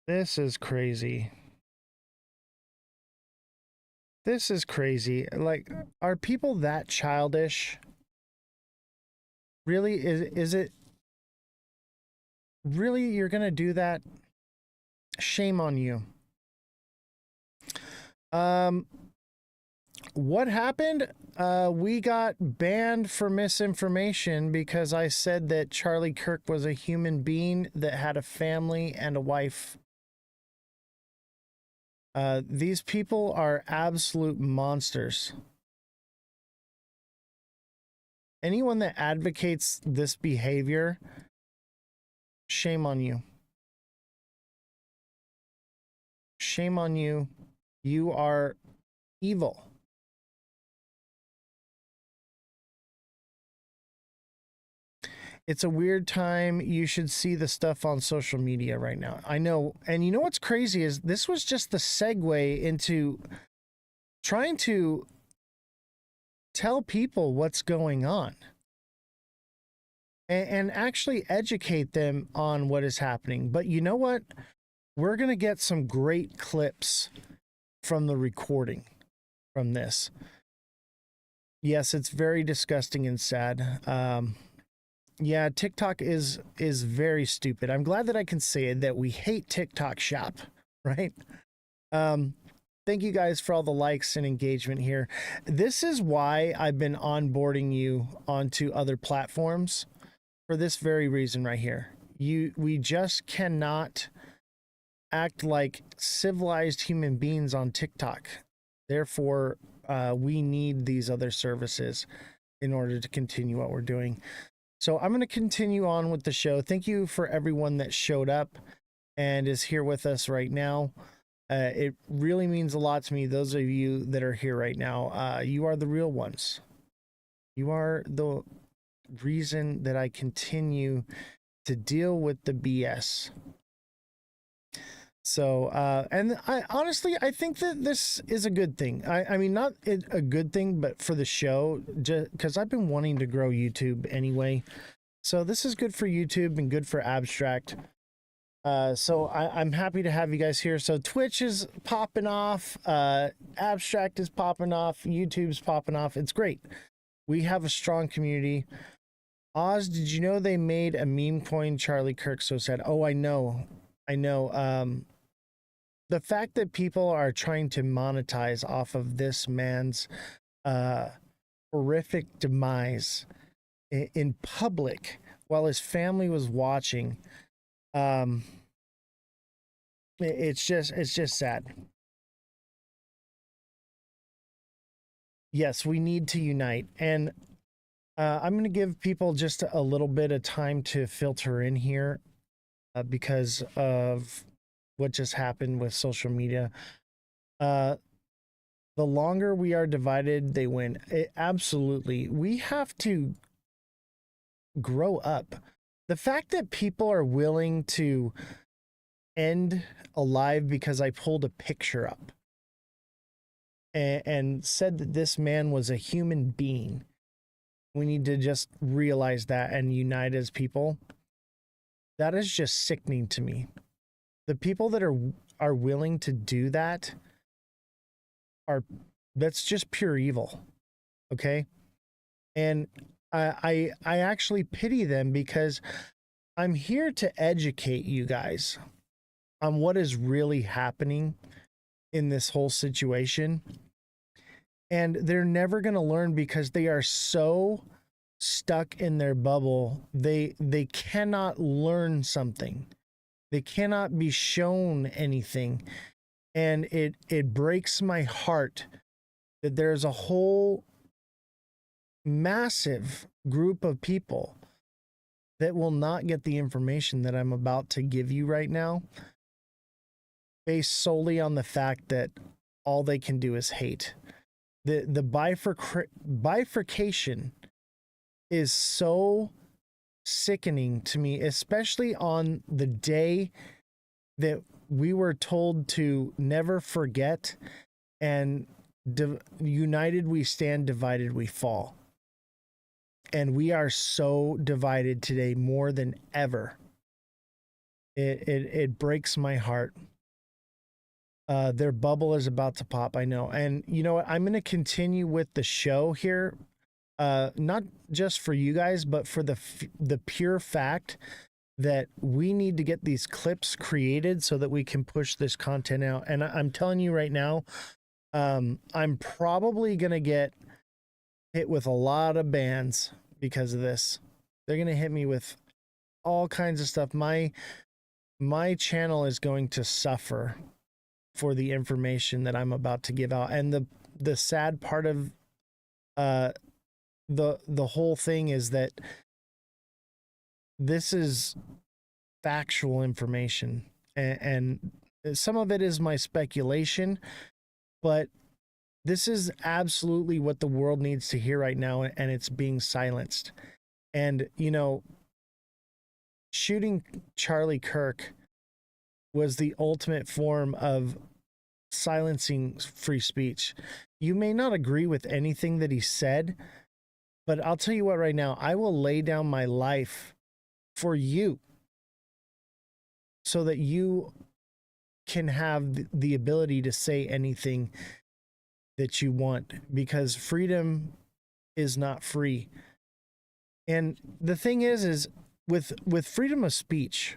This is crazy. This is crazy. Like, are people that childish? Really? Is it really you're gonna do that? Shame on you. What happened? We got banned for misinformation because I said that Charlie Kirk was a human being that had a family and a wife. These people are absolute monsters. Anyone that advocates this behavior, shame on you. Shame on you. You are evil. It's a weird time. You should see the stuff on social media right now. I know. And you know what's crazy is this was just the segue into trying to tell people what's going on and actually educate them on what is happening. But you know what? We're going to get some great clips from the recording from this. Yes, it's very disgusting and sad. Yeah, TikTok is very stupid. I'm glad that I can say that we hate TikTok shop, right? Thank you guys for all the likes and engagement here. This is why I've been onboarding you onto other platforms for this very reason right here. We just cannot act like civilized human beings on TikTok. Therefore, we need these other services in order to continue what we're doing. So I'm going to continue on with the show. Thank you for everyone that showed up and is here with us right now. It really means a lot to me. Those of you that are here right now, you are the real ones. You are the reason that I continue to deal with the BS. So, and I honestly, I think that this is a good thing. I mean, not a good thing, but for the show, just because I've been wanting to grow YouTube anyway. So this is good for YouTube and good for Abstract. So I'm happy to have you guys here. So Twitch is popping off, Abstract is popping off, YouTube's popping off. It's great. We have a strong community. Oz, did you know they made a meme coin? Charlie Kirk so sad. Oh, I know. The fact that people are trying to monetize off of this man's uh, horrific demise in public while his family was watching, um, it's just sad. Yes, we need to unite, and I'm going to give people just a little bit of time to filter in here because of what just happened with social media. The longer we are divided, they win. Absolutely. We have to grow up. The fact that people are willing to end a live because I pulled a picture up and said that this man was a human being. We need to just realize that and unite as people. That is just sickening to me. The people that are willing to do that that's just pure evil. Okay? And I actually pity them because I'm here to educate you guys on what is really happening in this whole situation. And they're never going to learn because they are so stuck in their bubble. They cannot learn something. They cannot be shown anything. And it breaks my heart that there's a whole massive group of people that will not get the information that I'm about to give you right now, based solely on the fact that all they can do is hate. The bifurcation is so sickening to me, especially on the day that we were told to never forget, and united we stand, divided we fall. And we are so divided today more than ever. It breaks my heart. Their bubble is about to pop, I know. And you know what? I'm going to continue with the show here. Not just for you guys, but for the pure fact that we need to get these clips created so that we can push this content out. And I'm telling you right now, I'm probably going to get hit with a lot of bans because of this. They're going to hit me with all kinds of stuff. My channel is going to suffer for the information that I'm about to give out. And the sad part of the whole thing is that this is factual information, and some of it is my speculation, but this is absolutely what the world needs to hear right now, and it's being silenced. And you know, shooting Charlie Kirk was the ultimate form of silencing free speech. You may not agree with anything that he said, but I'll tell you what right now, I will lay down my life for you so that you can have the ability to say anything that you want, because freedom is not free. And the thing is with freedom of speech,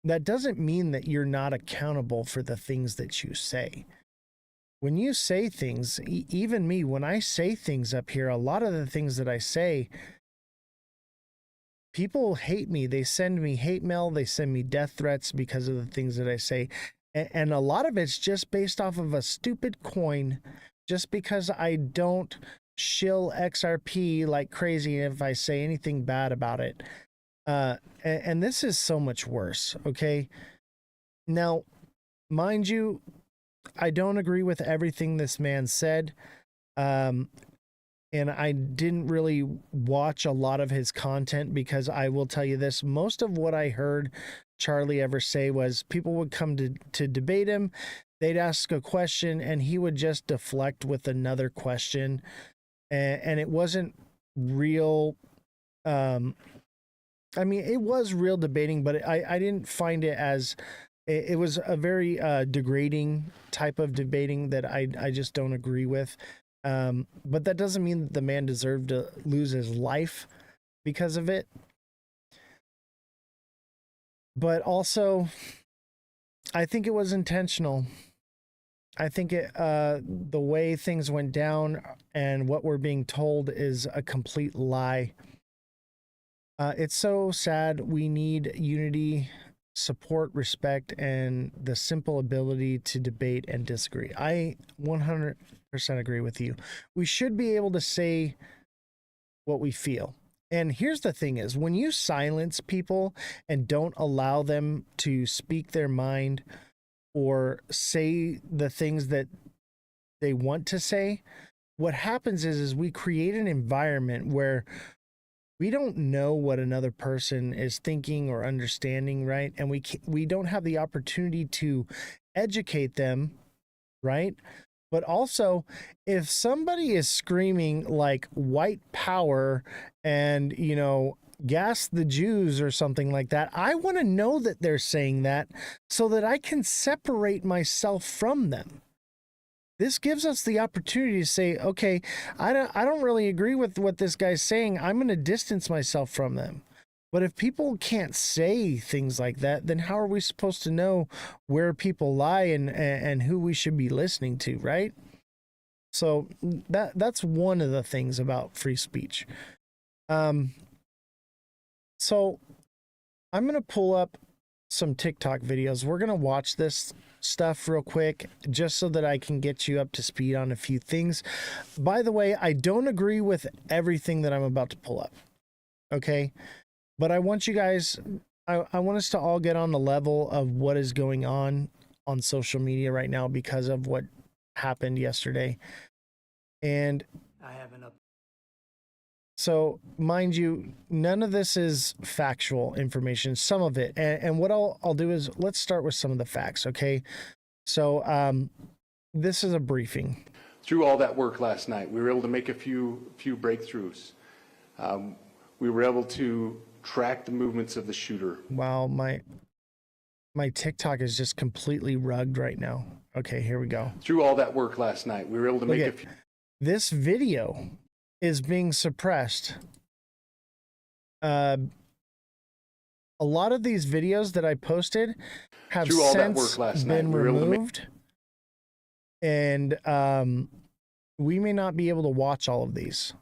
that doesn't mean that you're not accountable for the things that you say. When you say things, even me, when I say things up here, a lot of the things that I say, people hate me. They send me hate mail. They send me death threats because of the things that I say. And a lot of it's just based off of a stupid coin, just because I don't shill XRP like crazy if I say anything bad about it. And this is so much worse, okay? Now, mind you, I don't agree with everything this man said. And I didn't really watch a lot of his content, because I will tell you this, most of what I heard Charlie ever say was people would come to debate him, they'd ask a question, and he would just deflect with another question. And it wasn't real, I mean, it was real debating, but I didn't find it as, it was a very degrading type of debating that I just don't agree with. But that doesn't mean that the man deserved to lose his life. because of it. But also, I think it was intentional. I think the way things went down and what we're being told is a complete lie. It's so sad. We need unity, support, respect, and the simple ability to debate and disagree. I 100% agree with you. We should be able to say what we feel. And here's the thing is, when you silence people and don't allow them to speak their mind or say the things that they want to say, what happens is we create an environment where we don't know what another person is thinking or understanding, right? And we don't have the opportunity to educate them, right? But also, if somebody is screaming like white power and, you know, gas the Jews or something like that, I want to know that they're saying that so that I can separate myself from them. This gives us the opportunity to say, okay, I don't really agree with what this guy's saying. I'm going to distance myself from them. But if people can't say things like that, then how are we supposed to know where people lie and who we should be listening to, right? So that's one of the things about free speech. So I'm going to pull up some TikTok videos. We're going to watch this stuff real quick just so that I can get you up to speed on a few things. By the way, I don't agree with everything that I'm about to pull up. Okay? But I want you guys, I want us to all get on the level of what is going on social media right now because of what happened yesterday. And I have an up. so, mind you, none of this is factual information, some of it. And what I'll do is let's start with some of the facts, okay? So, this is a briefing. Through all that work last night, we were able to make a few breakthroughs. We were able to track the movements of the shooter. Wow, my TikTok is just completely rugged right now. Okay, here we go. Through all that work last night, we were able to make a few. This video is being suppressed. A lot of these videos that I posted have since been removed, and we may not be able to watch all of these.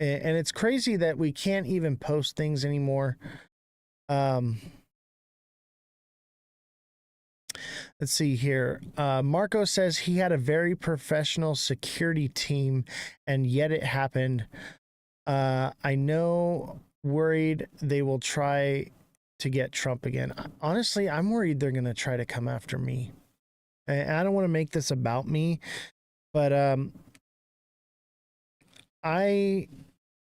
And it's crazy that we can't even post things anymore. Let's see here. Marco says he had a very professional security team, and yet it happened. I know, worried they will try to get Trump again. Honestly, I'm worried they're going to try to come after me. And I don't want to make this about me, but I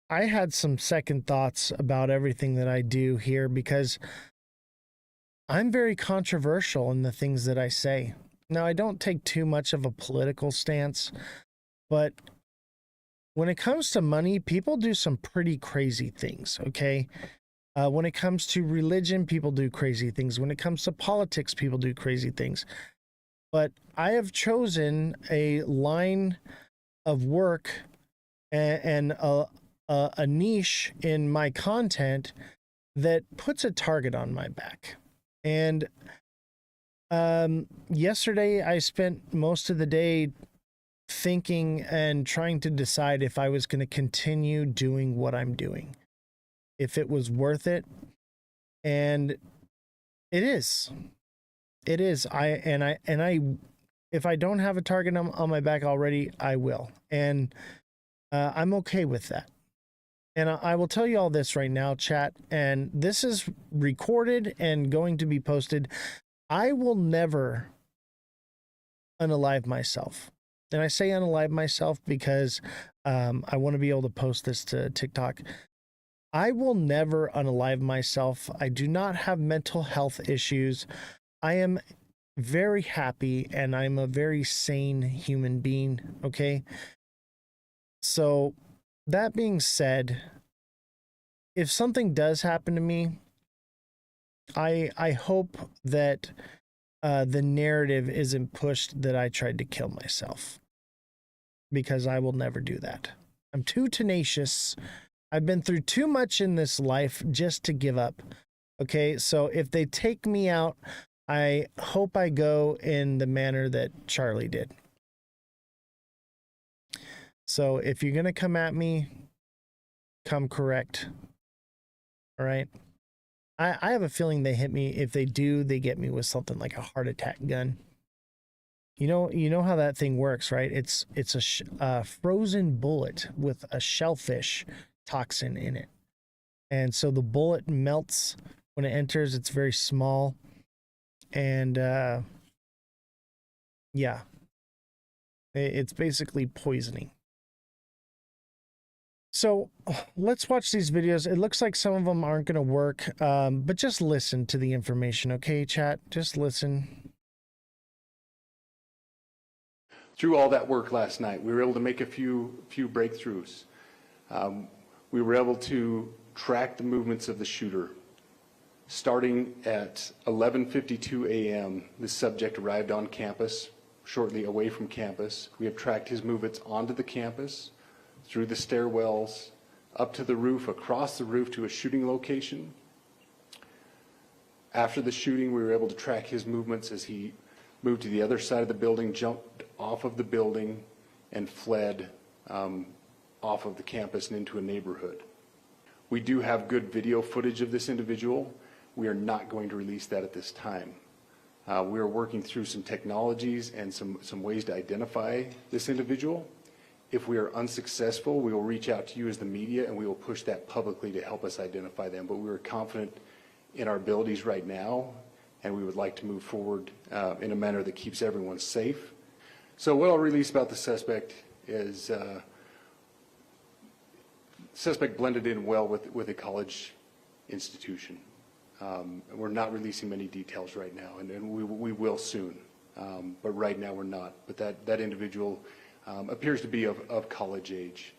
had some second thoughts about everything that I do here because I'm very controversial in the things that I say. Now, I don't take too much of a political stance, but when it comes to money, people do some pretty crazy things, okay? When it comes to religion, people do crazy things. When it comes to politics, people do crazy things. But I have chosen a line of work and a niche in my content that puts a target on my back. And yesterday I spent most of the day thinking and trying to decide if I was going to continue doing what I'm doing, if it was worth it. And it is. If I don't have a target on my back already, I will. And I'm okay with that. And I will tell you all this right now, chat, and this is recorded and going to be posted. I will never unalive myself. And I say unalive myself because I want to be able to post this to TikTok. I will never unalive myself. I do not have mental health issues. I am very happy and I'm a very sane human being, okay? So, that being said, if something does happen to me, I hope that the narrative isn't pushed that I tried to kill myself, because I will never do that. I'm too tenacious. I've been through too much in this life just to give up. Okay, so if they take me out, I hope I go in the manner that Charlie did. So if you're going to come at me, come correct. All right. I have a feeling they hit me. If they do, they get me with something like a heart attack gun. You know how that thing works, right? It's a frozen bullet with a shellfish toxin in it. And so the bullet melts when it enters. It's very small. And yeah, it's basically poisoning. So let's watch these videos. It looks like some of them aren't going to work, but just listen to the information, okay, chat? Just listen. Through all that work last night, we were able to make a few breakthroughs. We were able to track the movements of the shooter. Starting at 11:52 a.m., this subject arrived on campus, shortly away from campus. We have tracked his movements onto the campus, through the stairwells, up to the roof, across the roof to a shooting location. After the shooting, we were able to track his movements as he moved to the other side of the building, jumped off of the building, and fled off of the campus and into a neighborhood. We do have good video footage of this individual. We are not going to release that at this time. We are working through some technologies and some ways to identify this individual. If we are unsuccessful, we will reach out to you as the media and we will push that publicly to help us identify them. But we are confident in our abilities right now, and we would like to move forward in a manner that keeps everyone safe. So what I'll release about the suspect is suspect blended in well with a college institution. We're not releasing many details right now, and we will soon, but right now we're not. But that individual appears to be of college age.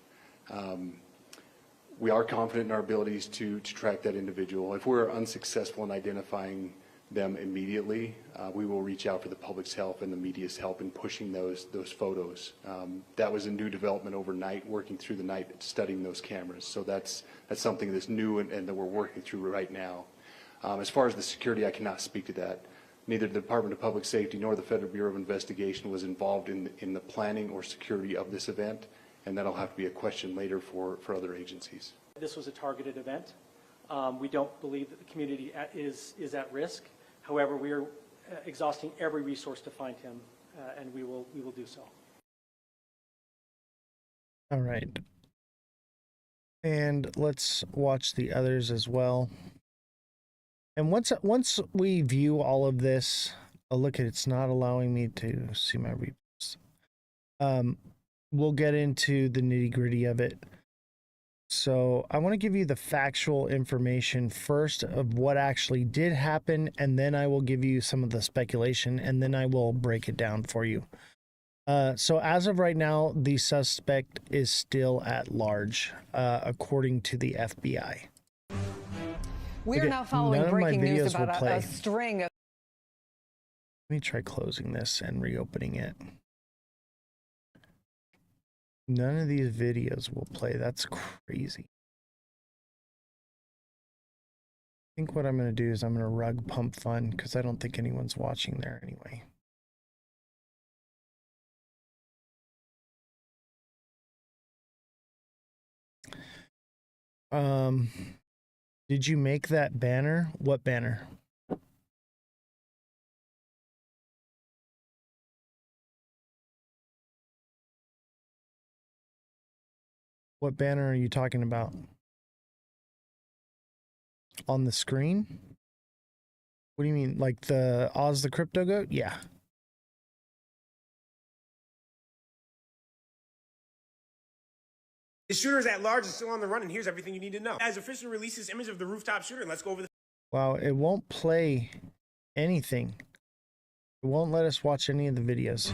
We are confident in our abilities to track that individual. If we're unsuccessful in identifying them immediately, we will reach out for the public's help and the media's help in pushing those photos. That was a new development overnight, working through the night, studying those cameras. So that's something that's new and that we're working through right now. As far as the security, I cannot speak to that. Neither the Department of Public Safety nor the Federal Bureau of Investigation was involved in the planning or security of this event, and that'll have to be a question later for other agencies. This was a targeted event. We don't believe that the community is at risk. However, we are exhausting every resource to find him, and we will do so. All right. And let's watch the others as well. And once we view all of this, oh, look, it's not allowing me to see my reposts. We'll get into the nitty-gritty of it. So I want to give you the factual information first of what actually did happen, and then I will give you some of the speculation, and then I will break it down for you. So as of right now, the suspect is still at large, according to the FBI. We are now following breaking news about a string of... Let me try closing this and reopening it. None of these videos will play. That's crazy. I think what I'm going to do is I'm going to rug pump fun because I don't think anyone's watching there anyway. Did you make that banner? What banner? What banner are you talking about? On the screen? What do you mean? Like the Ozthecryptogoat? Yeah. The shooter is at large and still on the run, and here's everything you need to know. As official releases image of the rooftop shooter, and let's go over the... Wow, it won't play anything. It won't let us watch any of the videos.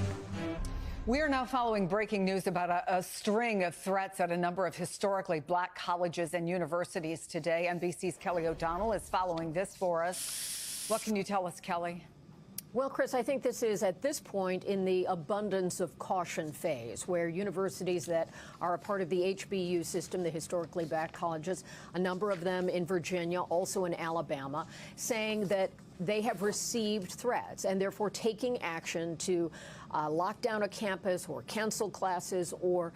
We are now following breaking news about a string of threats at a number of historically black colleges and universities today. NBC's Kelly O'Donnell is following this for us. What can you tell us, Kelly? Well, Chris, I think this is at this point in the abundance of caution phase, where universities that are a part of the HBU system, the historically black colleges, a number of them in Virginia, also in Alabama, saying that they have received threats and therefore taking action to lock down a campus or cancel classes or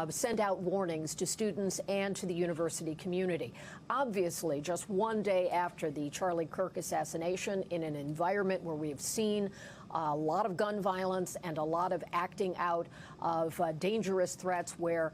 send out warnings to students and to the university community. Obviously, just one day after the Charlie Kirk assassination, in an environment where we have seen a lot of gun violence and a lot of acting out of dangerous threats where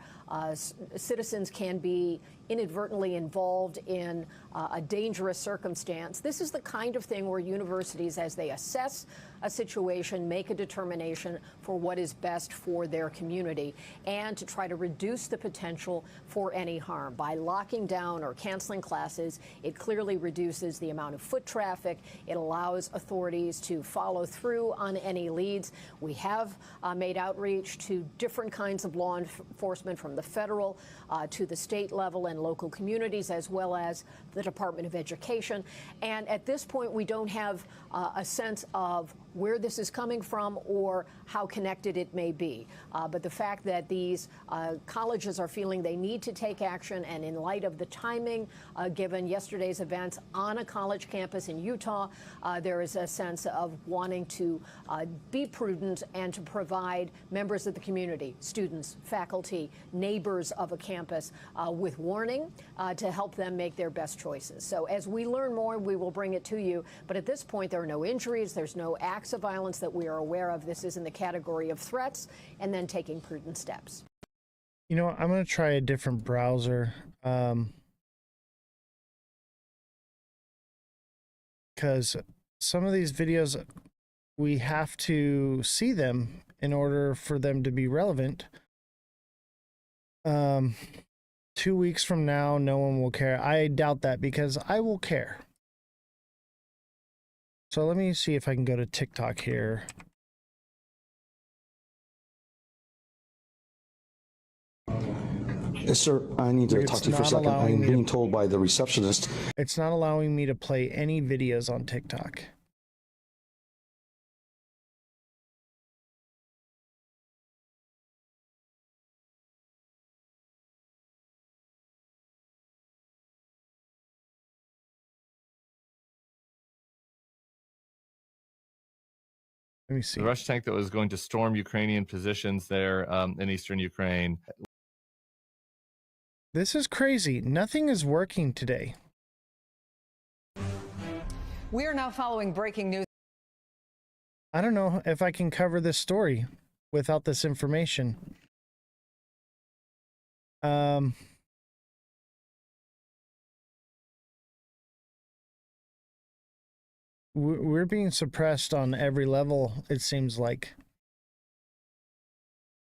citizens can be inadvertently involved in a dangerous circumstance. This is the kind of thing where universities, as they assess a situation, make a determination for what is best for their community and to try to reduce the potential for any harm. By locking down or canceling classes, it clearly reduces the amount of foot traffic. It allows authorities to follow through on any leads. We have made outreach to different kinds of law enforcement, from the federal to the state level and local communities, as well as the Department of Education. And at this point, we don't have a sense of where this is coming from or how connected it may be. But the fact that these colleges are feeling they need to take action, and in light of the timing, given yesterday's events on a college campus in Utah, there is a sense of wanting to be prudent and to provide members of the community, students, faculty, neighbors of a campus with warning to help them make their best choices. So as we learn more, we will bring it to you. But at this point, there are no injuries. There's no acts of violence that we are aware of. This is in the category of threats and then taking prudent steps. You know, I'm going to try a different browser. Because some of these videos, we have to see them in order for them to be relevant. 2 weeks from now, no one will care. I doubt that, because I will care. So let me see if I can go to TikTok here. Yes, sir. I need to talk to you for a second. I'm being told by the receptionist. It's not allowing me to play any videos on TikTok. Let me see. The Russian tank that was going to storm Ukrainian positions there in eastern Ukraine. This is crazy. Nothing is working today. We are now following breaking news. I don't know if I can cover this story without this information. We're being suppressed on every level, it seems like.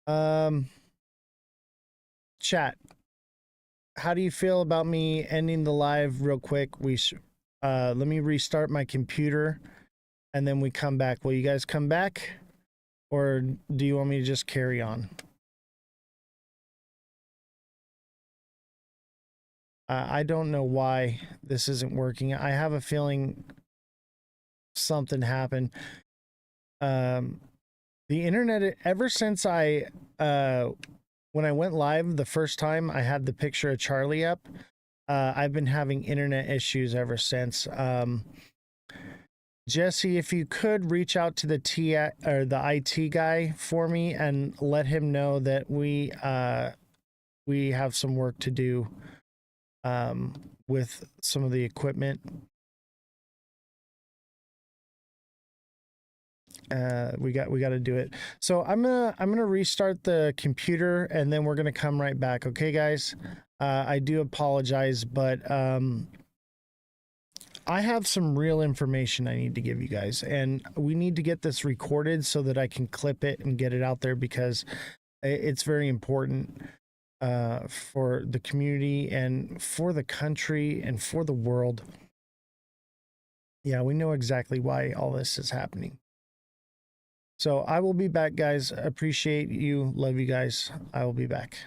Chat, how do you feel about me ending the live real quick? Let me restart my computer and then we come back. Will you guys come back, or do you want me to just carry on? I don't know why this isn't working. I have a feeling something happened. The internet, ever since when I went live the first time, I had the picture of Charlie up. I've been having internet issues ever since. Jesse, if you could reach out to the IT guy for me and let him know that we have some work to do with some of the equipment. We got to do it. So I'm gonna restart the computer and then we're gonna come right back. Okay, guys. I do apologize, but I have some real information I need to give you guys, and we need to get this recorded so that I can clip it and get it out there, because it's very important for the community and for the country and for the world. Yeah, we know exactly why all this is happening. So I will be back, guys. Appreciate you. Love you guys. I will be back.